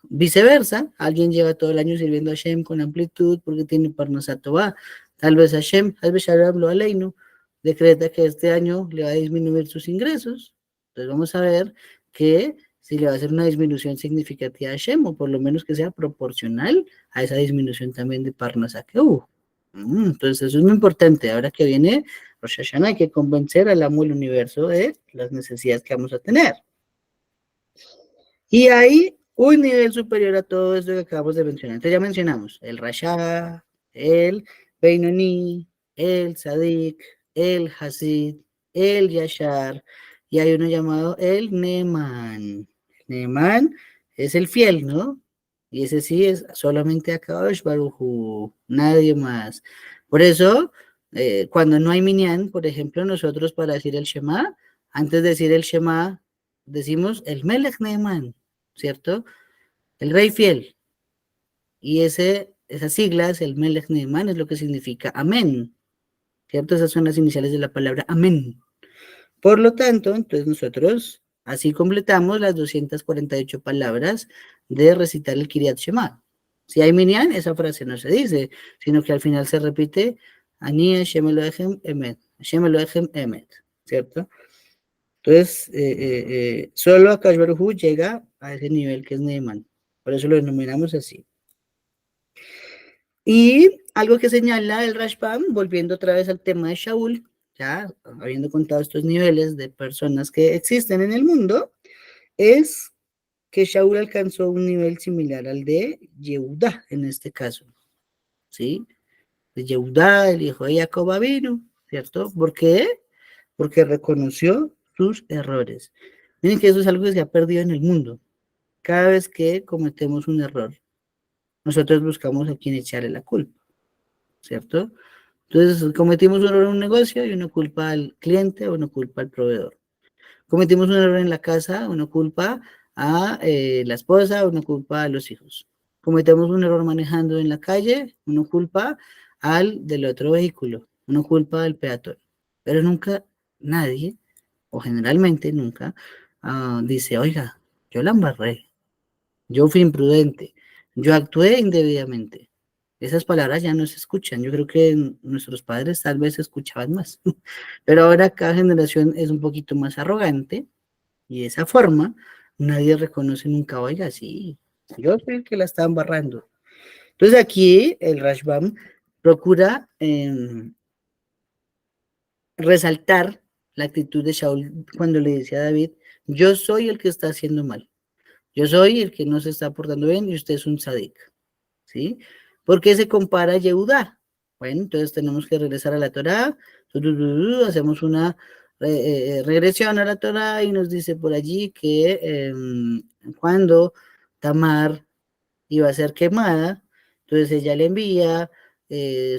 Viceversa, alguien lleva todo el año sirviendo a Hashem con amplitud porque tiene Parnasá Tová. Tal vez Hashem, tal vez Shalom lo aleinu, decreta que este año le va a disminuir sus ingresos. Entonces vamos a ver que si le va a hacer una disminución significativa a Hashem, o por lo menos que sea proporcional a esa disminución también de Parnasá que hubo. Entonces eso es muy importante. Ahora que viene Rosh Hashanah, hay que convencer al amo del universo de las necesidades que vamos a tener. Y hay un nivel superior a todo esto que acabamos de mencionar. Entonces ya mencionamos el Rasha, el Beinoni, el Sadik, el Hasid, el Yashar, y hay uno llamado el Neman. Neman es el fiel, ¿no? Y ese sí es solamente a Kadosh Baruj Hu, nadie más. Por eso, cuando no hay minyan, por ejemplo, nosotros para decir el Shema, antes de decir el Shema, decimos el Melech Neman, ¿cierto? El rey fiel. Y esas siglas, el Melech Neman, es lo que significa amén, ¿cierto? Esas son las iniciales de la palabra amén. Por lo tanto, entonces nosotros así completamos las 248 palabras de recitar el Kiryat Shema. Si hay minyan, esa frase no se dice, sino que al final se repite Ani Hashem Elohechem Emet, Hashem Elohechem Emet, ¿cierto? Entonces, solo Akash Baruj Hu llega a ese nivel que es Neeman. Por eso lo denominamos así. Y algo que señala el Rashbam, volviendo otra vez al tema de Shaul, ya habiendo contado estos niveles de personas que existen en el mundo, es que Shaul alcanzó un nivel similar al de Yehudá, en este caso, ¿sí? De Yehudá, el hijo de Jacob Avinu, ¿cierto? ¿Por qué? Porque reconoció sus errores. Miren que eso es algo que se ha perdido en el mundo. Cada vez que cometemos un error, nosotros buscamos a quien echarle la culpa, ¿cierto? Entonces, cometimos un error en un negocio y uno culpa al cliente o uno culpa al proveedor. Cometimos un error en la casa, uno culpa a la esposa, uno culpa a los hijos. Cometemos un error manejando en la calle, uno culpa al del otro vehículo, uno culpa al peatón. Pero nunca nadie, o generalmente nunca, dice, oiga, yo la embarré, yo fui imprudente, yo actué indebidamente. Esas palabras ya no se escuchan. Yo creo que nuestros padres tal vez escuchaban más. Pero ahora cada generación es un poquito más arrogante y de esa forma nadie reconoce nunca, oiga, sí, yo soy el que la está embarrando. Entonces aquí el Rashbam procura resaltar la actitud de Shaul cuando le dice a David, yo soy el que está haciendo mal. Yo soy el que no se está portando bien y usted es un tzadik, ¿sí? ¿Por qué se compara a Yehudá? Bueno, entonces tenemos que regresar a la Torá, hacemos una regresión a la Torá y nos dice por allí que cuando Tamar iba a ser quemada, entonces ella le envía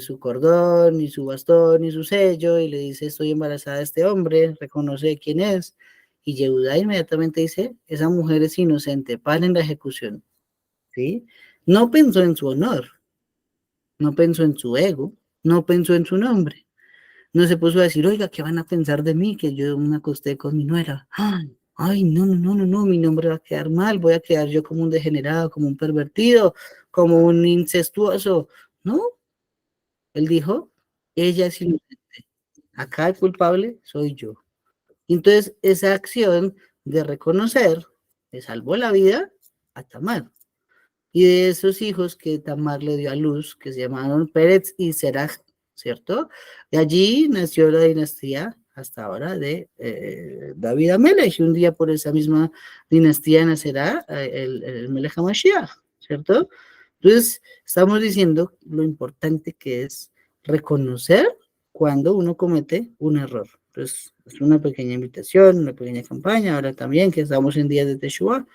su cordón y su bastón y su sello y le dice, estoy embarazada de este hombre, reconoce quién es. Y Yehudá inmediatamente dice, esa mujer es inocente, paren la ejecución, ¿sí? No pensó en su honor, no pensó en su ego, no pensó en su nombre. No se puso a decir, oiga, ¿qué van a pensar de mí? Que yo me acosté con mi nuera. Ay, no, no, no, no, no, mi nombre va a quedar mal, voy a quedar yo como un degenerado, como un pervertido, como un incestuoso. No, él dijo, ella es inocente. Acá el culpable soy yo. Entonces, esa acción de reconocer le salvó la vida a Tamar. Y de esos hijos que Tamar le dio a luz, que se llamaron Pérez y Seraj, ¿cierto? De allí nació la dinastía hasta ahora de David Amelech, y un día por esa misma dinastía nacerá el Melech HaMashiach, ¿cierto? Entonces, estamos diciendo lo importante que es reconocer cuando uno comete un error. Entonces, es una pequeña invitación, una pequeña campaña, ahora también que estamos en días de Teshuvah,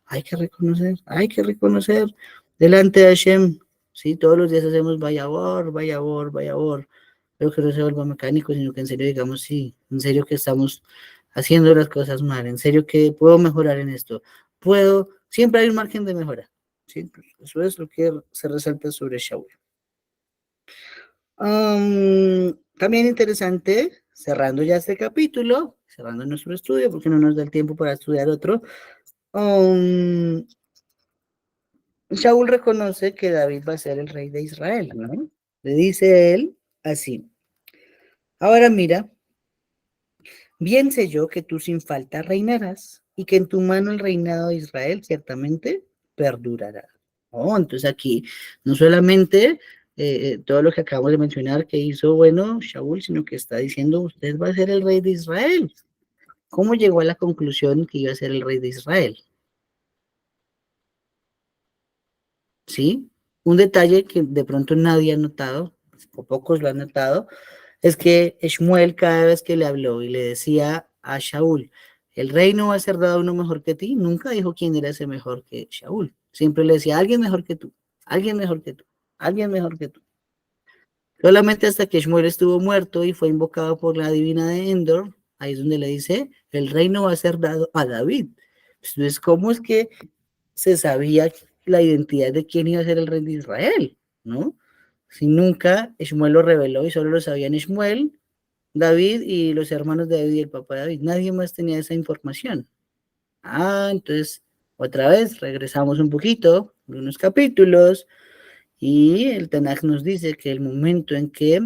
hay que reconocer delante de Hashem, ¿sí? Todos los días hacemos vayabor, vayabor, vayabor, pero que no se vuelva mecánico, sino que en serio digamos, sí, en serio que estamos haciendo las cosas mal, en serio que puedo mejorar en esto, siempre hay un margen de mejora, ¿sí? Pues eso es lo que se resalta sobre Shaul. También interesante, cerrando ya este capítulo, cerrando nuestro estudio, porque no nos da el tiempo para estudiar otro, Shaul reconoce que David va a ser el rey de Israel, ¿no? Le dice él así, ahora mira, bien sé yo que tú sin falta reinarás y que en tu mano el reinado de Israel ciertamente perdurará. Oh, entonces aquí no solamente todo lo que acabamos de mencionar que hizo bueno Shaul, sino que está diciendo usted va a ser el rey de Israel. ¿Cómo llegó a la conclusión que iba a ser el rey de Israel? ¿Sí? Un detalle que de pronto nadie ha notado, o pocos lo han notado, es que Shmuel cada vez que le habló y le decía a Shaul, el reino va a ser dado a uno mejor que ti, nunca dijo quién era ese mejor que Shaul. Siempre le decía, alguien mejor que tú, alguien mejor que tú, alguien mejor que tú. Solamente hasta que Shmuel estuvo muerto y fue invocado por la divina de Endor, ahí es donde le dice, el reino va a ser dado a David. Entonces, ¿cómo es que se sabía la identidad de quién iba a ser el rey de Israel? ¿No? Si nunca Shmuel lo reveló y solo lo sabían Shmuel, David y los hermanos de David y el papá de David. Nadie más tenía esa información. Entonces, otra vez, regresamos un poquito, unos capítulos, y el Tanaj nos dice que el momento en que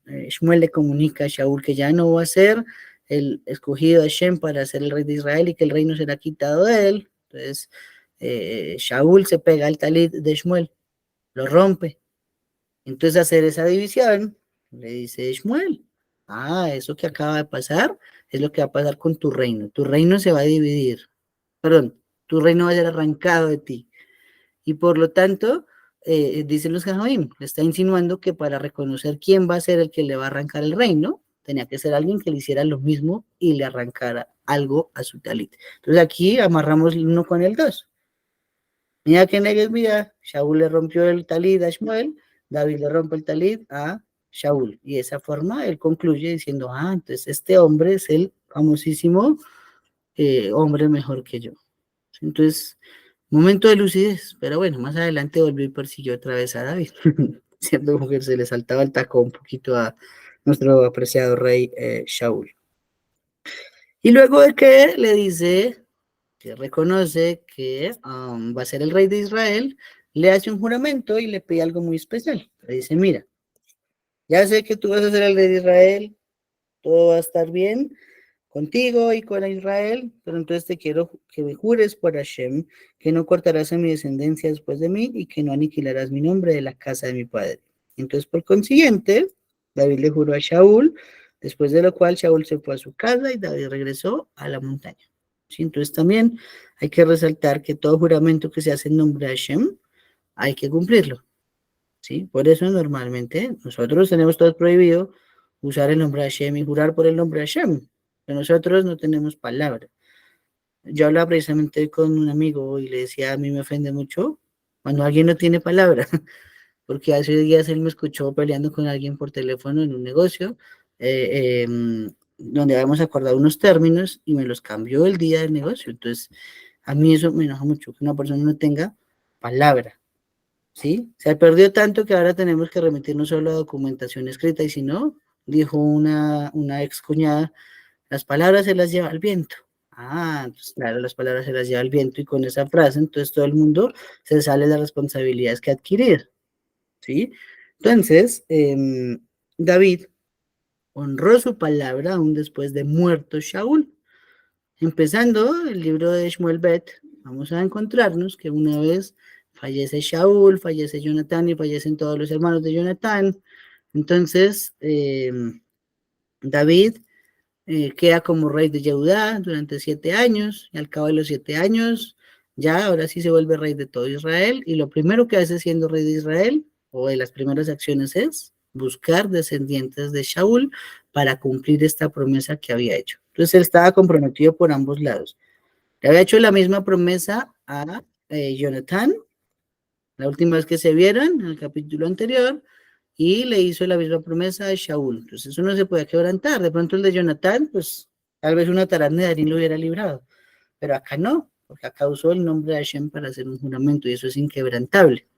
Shmuel le comunica a Shaul que ya no va a ser el escogido de Hashem para ser el rey de Israel y que el reino será quitado de él, entonces Shaul se pega al talit de Shmuel, lo rompe. Entonces, hacer esa división, le dice Shmuel, eso que acaba de pasar es lo que va a pasar con tu reino. Tu reino se va a dividir. Perdón, tu reino va a ser arrancado de ti. Y por lo tanto, dicen los Jajamim, le está insinuando que para reconocer quién va a ser el que le va a arrancar el reino, tenía que ser alguien que le hiciera lo mismo y le arrancara algo a su talit. Entonces aquí amarramos el 1 con el 2. Mira que Negues, mira, Shaul le rompió el talit a Shmuel, David le rompe el talit a Shaul. Y de esa forma él concluye diciendo, entonces este hombre es el famosísimo hombre mejor que yo. Entonces, momento de lucidez, pero bueno, más adelante volvió y persiguió otra vez a David. Siendo mujer se le saltaba el taco un poquito a nuestro apreciado rey Shaul. Y luego de que le dice que reconoce que va a ser el rey de Israel, le hace un juramento y le pide algo muy especial. Le dice, mira, ya sé que tú vas a ser el rey de Israel, todo va a estar bien contigo y con Israel, pero entonces te quiero que me jures por Hashem que no cortarás a mi descendencia después de mí y que no aniquilarás mi nombre de la casa de mi padre. Entonces, por consiguiente, David le juró a Shaul, después de lo cual Shaul se fue a su casa y David regresó a la montaña. ¿Sí? Entonces también hay que resaltar que todo juramento que se hace en nombre de Hashem hay que cumplirlo. ¿Sí? Por eso normalmente nosotros tenemos todo prohibido usar el nombre de Hashem y jurar por el nombre de Hashem. Pero nosotros no tenemos palabra. Yo hablaba precisamente con un amigo y le decía, a mí me ofende mucho cuando alguien no tiene palabra, porque hace días él me escuchó peleando con alguien por teléfono en un negocio, donde habíamos acordado unos términos y me los cambió el día del negocio. Entonces, a mí eso me enoja mucho, que una persona no tenga palabra. ¿Sí? Se perdió tanto que ahora tenemos que remitirnos solo a documentación escrita y si no, dijo una ex cuñada, las palabras se las lleva el viento. Entonces, claro, las palabras se las lleva el viento y con esa frase, entonces todo el mundo se sale de las responsabilidades que adquirir, ¿sí? Entonces, David honró su palabra aún después de muerto Shaul. Empezando el libro de Shmuel Bet, vamos a encontrarnos que una vez fallece Shaul, fallece Jonatán y fallecen todos los hermanos de Jonatán. Entonces, David queda como rey de Yehudá durante 7 años, y al cabo de los 7 años, ya ahora sí se vuelve rey de todo Israel, y lo primero que hace siendo rey de Israel, o de las primeras acciones, es buscar descendientes de Shaul para cumplir esta promesa que había hecho. Entonces él estaba comprometido por ambos lados. Le había hecho la misma promesa a Jonatán, la última vez que se vieron, en el capítulo anterior, y le hizo la misma promesa a Shaul. Entonces eso no se puede quebrantar. De pronto el de Jonatán, pues tal vez una tarán de Darín lo hubiera librado, pero acá no, porque acá usó el nombre de Hashem para hacer un juramento y eso es inquebrantable.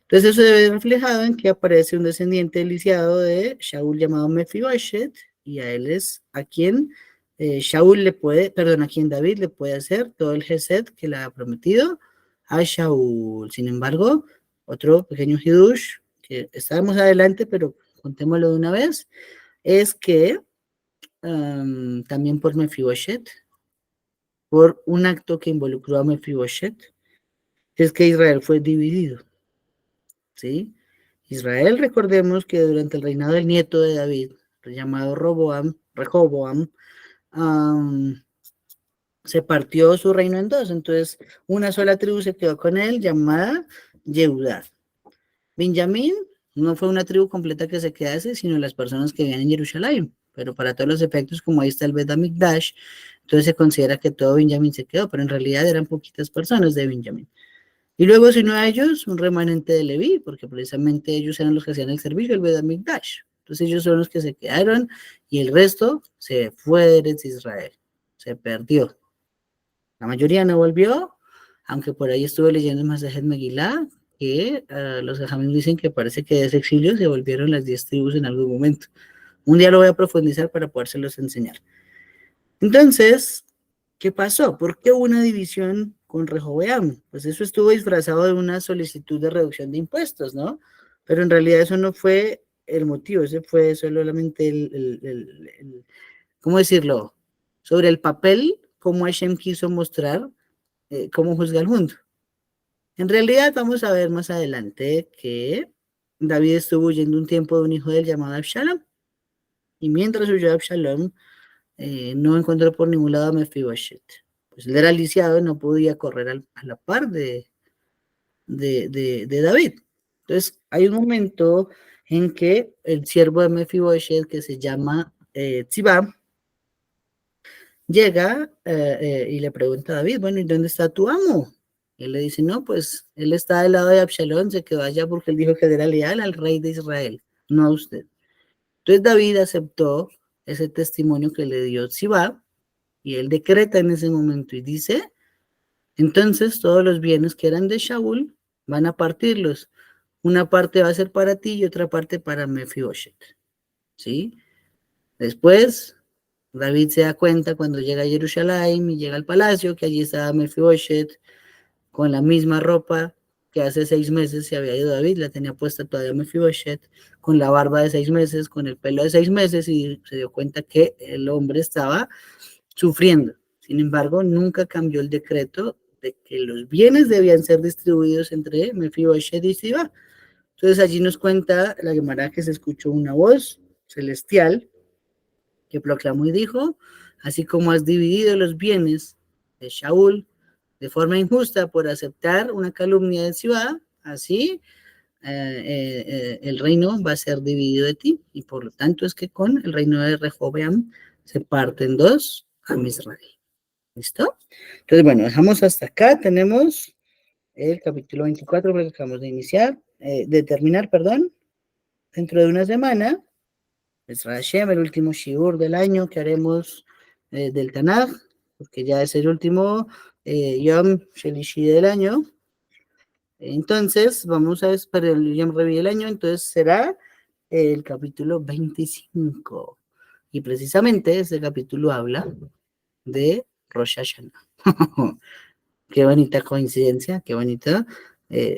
Entonces eso se ve reflejado en que aparece un descendiente lisiado de Shaul llamado Mefiboshet, y a él es a quien Shaul le puede, perdón, a quien David le puede hacer todo el gesed que le ha prometido a Shaul. Sin embargo, otro pequeño hidush que estábamos adelante, pero contémoslo de una vez, es que también por Mefiboshet, por un acto que involucró a Mefiboshet, es que Israel fue dividido, ¿sí? Israel, recordemos que durante el reinado del nieto de David, llamado Rehoboam, se partió su reino en dos, entonces una sola tribu se quedó con él, llamada Yehudá. Benjamín No fue una tribu completa que se quedase, sino las personas que vivían en Jerusalén. Pero para todos los efectos, como ahí está el Bet HaMikdash, entonces se considera que todo Benjamín se quedó, pero en realidad eran poquitas personas de Benjamín. Y luego se unió a ellos un remanente de Leví, porque precisamente ellos eran los que hacían el servicio del Bet HaMikdash. Entonces ellos son los que se quedaron y el resto se fue de Eretz Israel, se perdió. La mayoría no volvió, aunque por ahí estuve leyendo más de Megilá, que los Jajamim dicen que parece que de ese exilio se volvieron las 10 tribus en algún momento. Un día lo voy a profundizar para podérselos enseñar. Entonces, ¿qué pasó? ¿Por qué hubo una división con Rehoboam? Pues eso estuvo disfrazado de una solicitud de reducción de impuestos, ¿no? Pero en realidad eso no fue el motivo, ese fue solamente ¿cómo decirlo? Sobre el papel, cómo Hashem quiso mostrar cómo juzga el mundo. En realidad vamos a ver más adelante que David estuvo huyendo un tiempo de un hijo de él llamado Absalom, y mientras huyó de Absalom, no encontró por ningún lado a Mefiboshet. Pues él era lisiado y no podía correr a la par de David. Entonces hay un momento en que el siervo de Mefiboshet, que se llama Tzibá, llega y le pregunta a David, bueno, ¿y dónde está tu amo? Y él le dice, no, pues él está del lado de Absalón, se quedó allá porque él dijo que era leal al rey de Israel, no a usted. Entonces David aceptó ese testimonio que le dio Sibá, y él decreta en ese momento y dice, entonces todos los bienes que eran de Shaul van a partirlos. Una parte va a ser para ti y otra parte para Mefiboshet. ¿Sí? Después David se da cuenta cuando llega a Jerusalén y llega al palacio que allí estaba Mefiboshet con la misma ropa que hace 6 meses se había ido David, la tenía puesta todavía Mefiboshet, con la barba de 6 meses, con el pelo de 6 meses, y se dio cuenta que el hombre estaba sufriendo. Sin embargo, nunca cambió el decreto de que los bienes debían ser distribuidos entre Mefiboshet y Sibá. Entonces allí nos cuenta la Gemara que se escuchó una voz celestial que proclamó y dijo, así como has dividido los bienes de Shaul de forma injusta por aceptar una calumnia de Sibá, así el reino va a ser dividido de ti, y por lo tanto es que con el reino de Rehoboam se parten dos a Israel. ¿Listo? Entonces, bueno, dejamos hasta acá, tenemos el capítulo 24 que acabamos de terminar, perdón, dentro de una semana. Es Hashem, el último shiur del año que haremos del Tanaj, porque ya es el último Yom Shelishi del año. Entonces, vamos a ver para el Yom Revi del año, entonces será el capítulo 25. Y precisamente este capítulo habla de Rosh Hashanah. Qué bonita coincidencia, qué bonita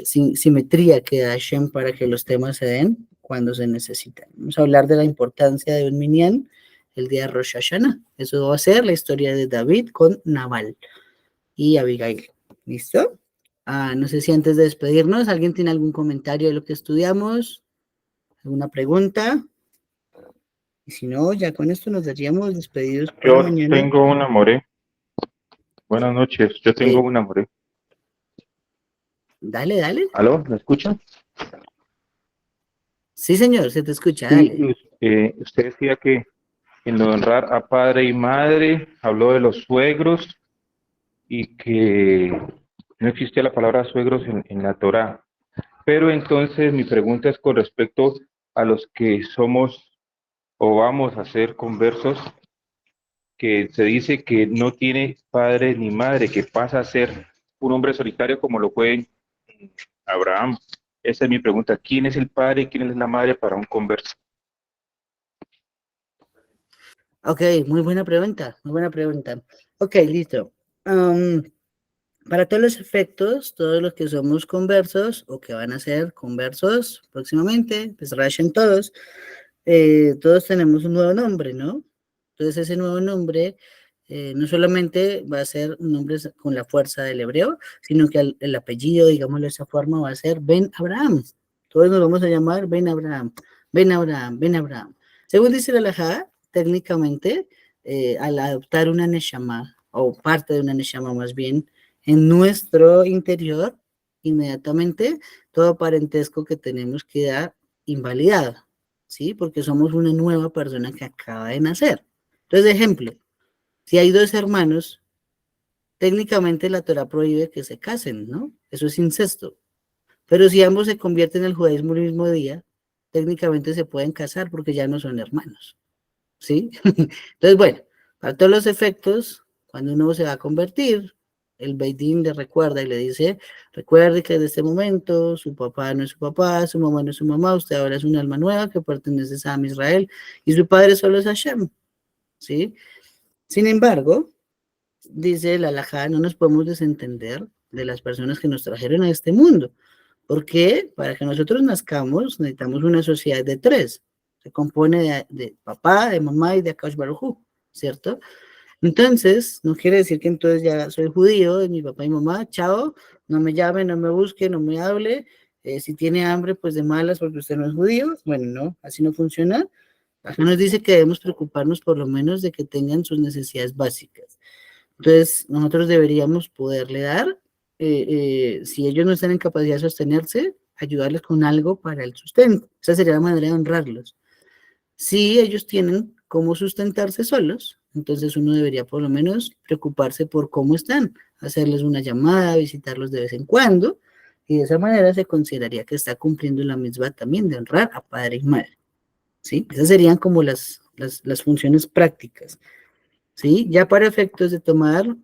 simetría que da Hashem para que los temas se den cuando se necesitan. Vamos a hablar de la importancia de un minyan el día de Rosh Hashanah. Eso va a ser la historia de David con Nabal y Abigail. ¿Listo? No sé si antes de despedirnos, ¿alguien tiene algún comentario de lo que estudiamos? ¿Alguna pregunta? Y si no, ya con esto nos daríamos despedidos por la mañana. Yo tengo una, More. Buenas noches, yo tengo una, More. Dale, dale. ¿Aló? ¿Me escuchan? Sí, señor, se te escucha, Sí, dale. usted decía que en lo de honrar a padre y madre, habló de los suegros y que no existe la palabra suegros en la Torá. Pero entonces mi pregunta es con respecto a los que somos o vamos a ser conversos, que se dice que no tiene padre ni madre, que pasa a ser un hombre solitario como lo fue Abraham. Esa es mi pregunta. ¿Quién es el padre y quién es la madre para un converso? Ok, muy buena pregunta, muy buena pregunta. Ok, listo. Para todos los efectos, todos los que somos conversos o que van a ser conversos próximamente, pues rayen todos, todos tenemos un nuevo nombre, ¿no? Entonces ese nuevo nombre no solamente va a ser un nombre con la fuerza del hebreo, sino que el apellido, digámoslo de esa forma, va a ser Ben Abraham. Todos nos vamos a llamar Ben Abraham, Ben Abraham, Ben Abraham. Según dice la halajá, técnicamente, al adoptar una neshama, o parte de una neshama más bien, en nuestro interior, inmediatamente todo parentesco que tenemos queda invalidada, ¿sí? Porque somos una nueva persona que acaba de nacer. Entonces, ejemplo, si hay dos hermanos, técnicamente la Torah prohíbe que se casen, ¿no? Eso es incesto. Pero si ambos se convierten en el judaísmo el mismo día, técnicamente se pueden casar porque ya no son hermanos, ¿sí? Entonces, bueno, para todos los efectos, cuando uno se va a convertir, el Beit Din le recuerda y le dice, recuerde que desde este momento su papá no es su papá, su mamá no es su mamá, usted ahora es un alma nueva que pertenece a Am Israel y su padre solo es Hashem, ¿sí? Sin embargo, dice la halajá, no nos podemos desentender de las personas que nos trajeron a este mundo, porque para que nosotros nazcamos necesitamos una sociedad de tres, se compone de papá, de mamá y de Akash Baruj Hu, ¿cierto? Entonces, no quiere decir que entonces ya soy judío, de mi papá y mamá, chao, no me llame, no me busque, no me hable, si tiene hambre, pues de malas porque usted no es judío, bueno, no, así no funciona. Acá nos dice que debemos preocuparnos por lo menos de que tengan sus necesidades básicas. Entonces, nosotros deberíamos poderle dar, si ellos no están en capacidad de sostenerse, ayudarles con algo para el sustento. Esa sería la manera de honrarlos. Si ellos tienen cómo sustentarse solos, entonces uno debería por lo menos preocuparse por cómo están, hacerles una llamada, visitarlos de vez en cuando, y de esa manera se consideraría que está cumpliendo la misma también de honrar a padre y madre. ¿Sí? Esas serían como las funciones prácticas. ¿Sí? Ya para efectos de tomar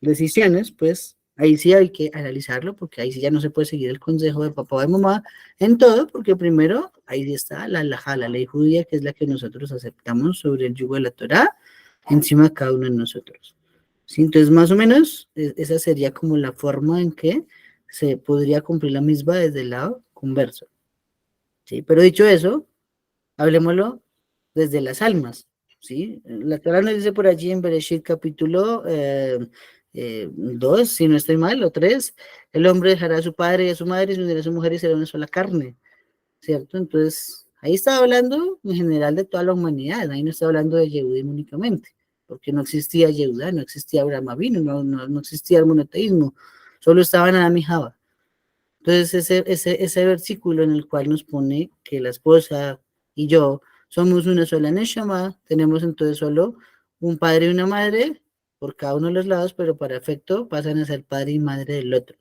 decisiones, pues ahí sí hay que analizarlo, porque ahí sí ya no se puede seguir el consejo de papá o de mamá en todo, porque primero ahí sí está la halajá, la ley judía, que es la que nosotros aceptamos sobre el yugo de la Torá, encima de cada uno de nosotros. ¿Sí? Entonces, más o menos, esa sería como la forma en que se podría cumplir la misma desde el lado converso. ¿Sí? Pero dicho eso, hablemoslo desde las almas, ¿sí? La Torah nos dice por allí en Bereshit capítulo 2, si no estoy mal, o 3, el hombre dejará a su padre y a su madre, y se unirá a su mujer y será una sola carne, ¿cierto? Entonces, ahí está hablando en general de toda la humanidad, ahí no está hablando de Yehudim únicamente, porque no existía Yehudá, no existía Abraham Avinu, no existía el monoteísmo, solo estaban Adán y Java. Entonces, ese versículo en el cual nos pone que la esposa y yo somos una sola Neshama, tenemos entonces solo un padre y una madre por cada uno de los lados, pero para efecto pasan a ser padre y madre del otro.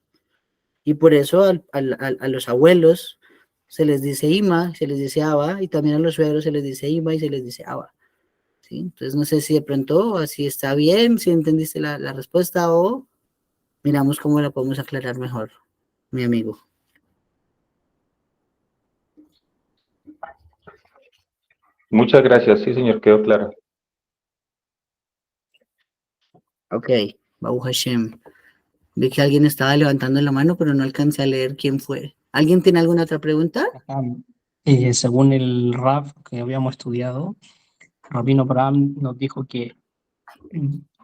Y por eso a los abuelos se les dice Ima, se les dice Abba, y también a los suegros se les dice Ima y se les dice Abba. ¿Sí? Entonces, no sé si de pronto así está bien, si entendiste la respuesta o miramos cómo la podemos aclarar mejor, mi amigo. Muchas gracias, sí, señor, quedó claro. Ok, Baruch Hashem. Vi que alguien estaba levantando la mano, pero no alcancé a leer quién fue. ¿Alguien tiene alguna otra pregunta? Según el Rav que habíamos estudiado, Rabino Abraham nos dijo que,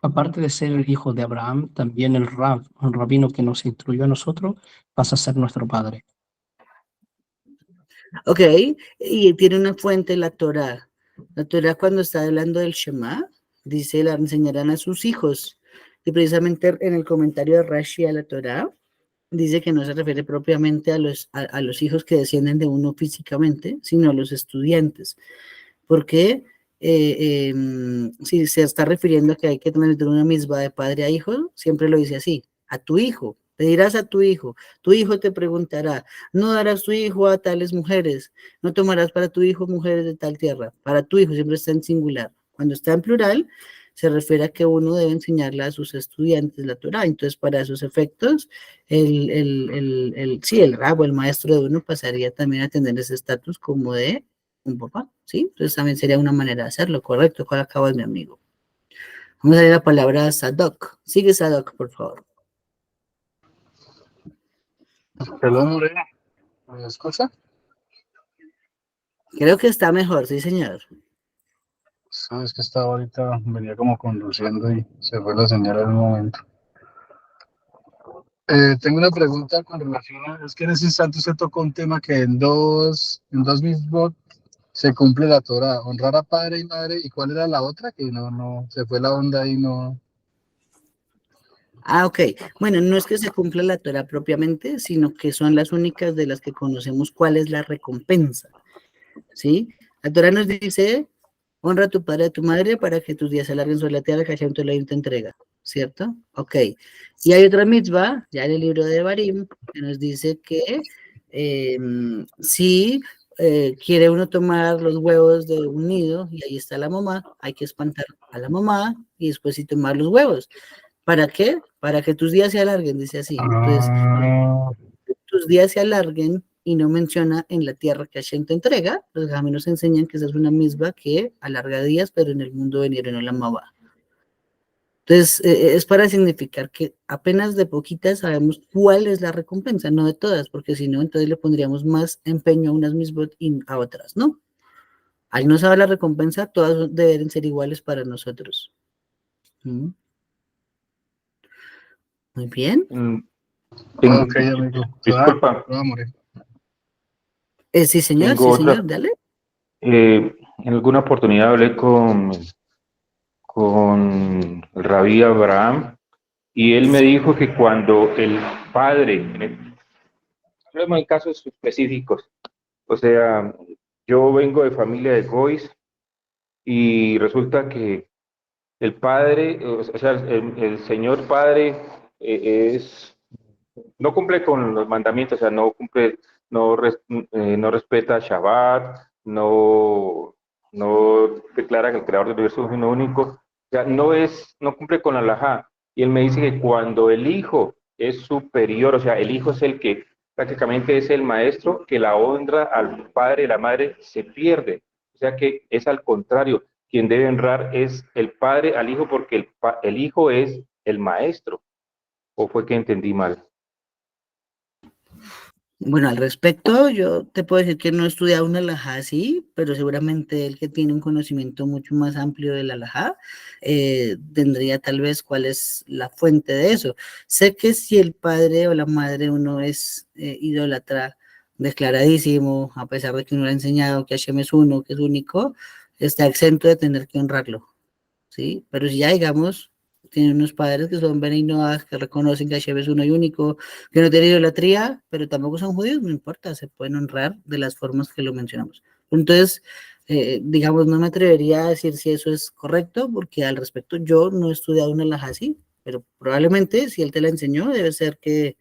aparte de ser el hijo de Abraham, también el Rav, un rabino que nos instruyó a nosotros, pasa a ser nuestro padre. Ok, y tiene una fuente, la Torah. La Torah cuando está hablando del Shema, dice, la enseñarán a sus hijos. Y precisamente en el comentario de Rashi a la Torah, dice que no se refiere propiamente a los hijos que descienden de uno físicamente, sino a los estudiantes. Porque si se está refiriendo a que hay que tener una misma de padre a hijo, siempre lo dice así, a tu hijo. Le dirás a tu hijo te preguntará, no darás tu hijo a tales mujeres, no tomarás para tu hijo mujeres de tal tierra. Para tu hijo siempre está en singular. Cuando está en plural, se refiere a que uno debe enseñarle a sus estudiantes la Torah. Entonces, para esos efectos, el rabo, el maestro de uno pasaría también a tener ese estatus como de un papá, ¿sí? Entonces también sería una manera de hacerlo, correcto. ¿Cuál acaba mi amigo? Vamos a ver la palabra Sadok. Sigue Sadok, por favor. Perdón, ¿me escucha? Creo que está mejor, sí, señor. Sabes que estaba ahorita, venía como conduciendo y se fue la señal en un momento. Tengo una pregunta con relación a, es que en ese instante usted tocó un tema que en dos mismos se cumple la Torah, honrar a padre y madre, ¿y cuál era la otra? Que no, se fue la onda y no. Ah, ok. Bueno, no es que se cumpla la Torah propiamente, sino que son las únicas de las que conocemos cuál es la recompensa, ¿sí? La Torah nos dice, honra a tu padre y a tu madre para que tus días se alarguen sobre la tierra que Hashem tu Elohim te entrega, ¿cierto? Ok. Y hay otra mitzvah, ya en el libro de Barim, que nos dice que si quiere uno tomar los huevos de un nido y ahí está la mamá, hay que espantar a la mamá y después sí tomar los huevos. ¿Para qué? Para que tus días se alarguen, dice así. Entonces, Ah, tus días se alarguen y no menciona en la tierra que Hashem te entrega, los jajamim nos enseñan que esa es una misma que alarga días, pero en el mundo venidero no la amaba. Entonces, es para significar que apenas de poquitas sabemos cuál es la recompensa, no de todas, porque si no, entonces le pondríamos más empeño a unas mismas y a otras, ¿no? Al no saber la recompensa, todas deben ser iguales para nosotros. ¿Mm? Muy bien. ok, amigo. Disculpa, Lo va a morir. Sí, tengo otra. dale. En alguna oportunidad hablé con el rabí Abraham y él me dijo que cuando el padre, hablemos en casos específicos, o sea, yo vengo de familia de Gois y resulta que el padre, o sea, el señor padre es, no cumple con los mandamientos, o sea, no cumple, no respeta Shabbat, no declara que el creador del universo es uno único, o sea, no cumple con la halajá. Y él me dice que cuando el hijo es superior, o sea, el hijo es el que prácticamente es el maestro, que la honra al padre y la madre se pierde. O sea que es al contrario, quien debe honrar es el padre al hijo porque el hijo es el maestro. ¿O fue que entendí mal? Bueno, al respecto, yo te puedo decir que no he estudiado una alajá así, pero seguramente el que tiene un conocimiento mucho más amplio de la alajá tendría tal vez cuál es la fuente de eso. Sé que si el padre o la madre uno es idólatra declaradísimo, a pesar de que uno le ha enseñado que Hashem es uno, que es único, está exento de tener que honrarlo, ¿sí? Pero si ya digamos, tiene unos padres que son benignos, que reconocen que Hashem es uno y único, que no tienen idolatría, pero tampoco son judíos, no importa, se pueden honrar de las formas que lo mencionamos. Entonces, digamos, no me atrevería a decir si eso es correcto, porque al respecto yo no he estudiado una alajá así, pero probablemente si él te la enseñó, debe ser que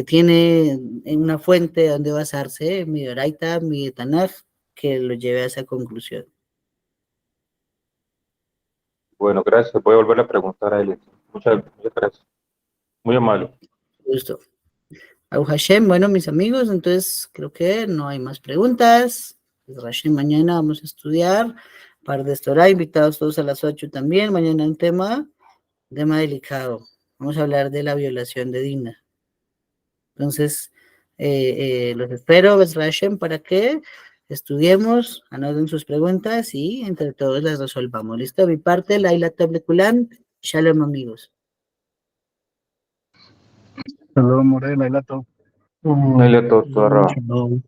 tiene una fuente donde basarse, mi Doraita, mi Tanaj, que lo lleve a esa conclusión. Bueno, gracias. Voy a volver a preguntar a él. Muchas gracias. Muy amable. Gusto. Abu Hashem, bueno, mis amigos, entonces creo que no hay más preguntas. Hashem, mañana vamos a estudiar par de Torah, invitados todos a las 8 también. Mañana un tema delicado. Vamos a hablar de la violación de Dina. Entonces, los espero, Hashem, para que estudiemos, anoten sus preguntas y entre todos las resolvamos. ¿Listo? Mi parte, Laila Tableculan. Shalom, amigos. Saludos, Morel, ahí la toco. No le toda Shalom.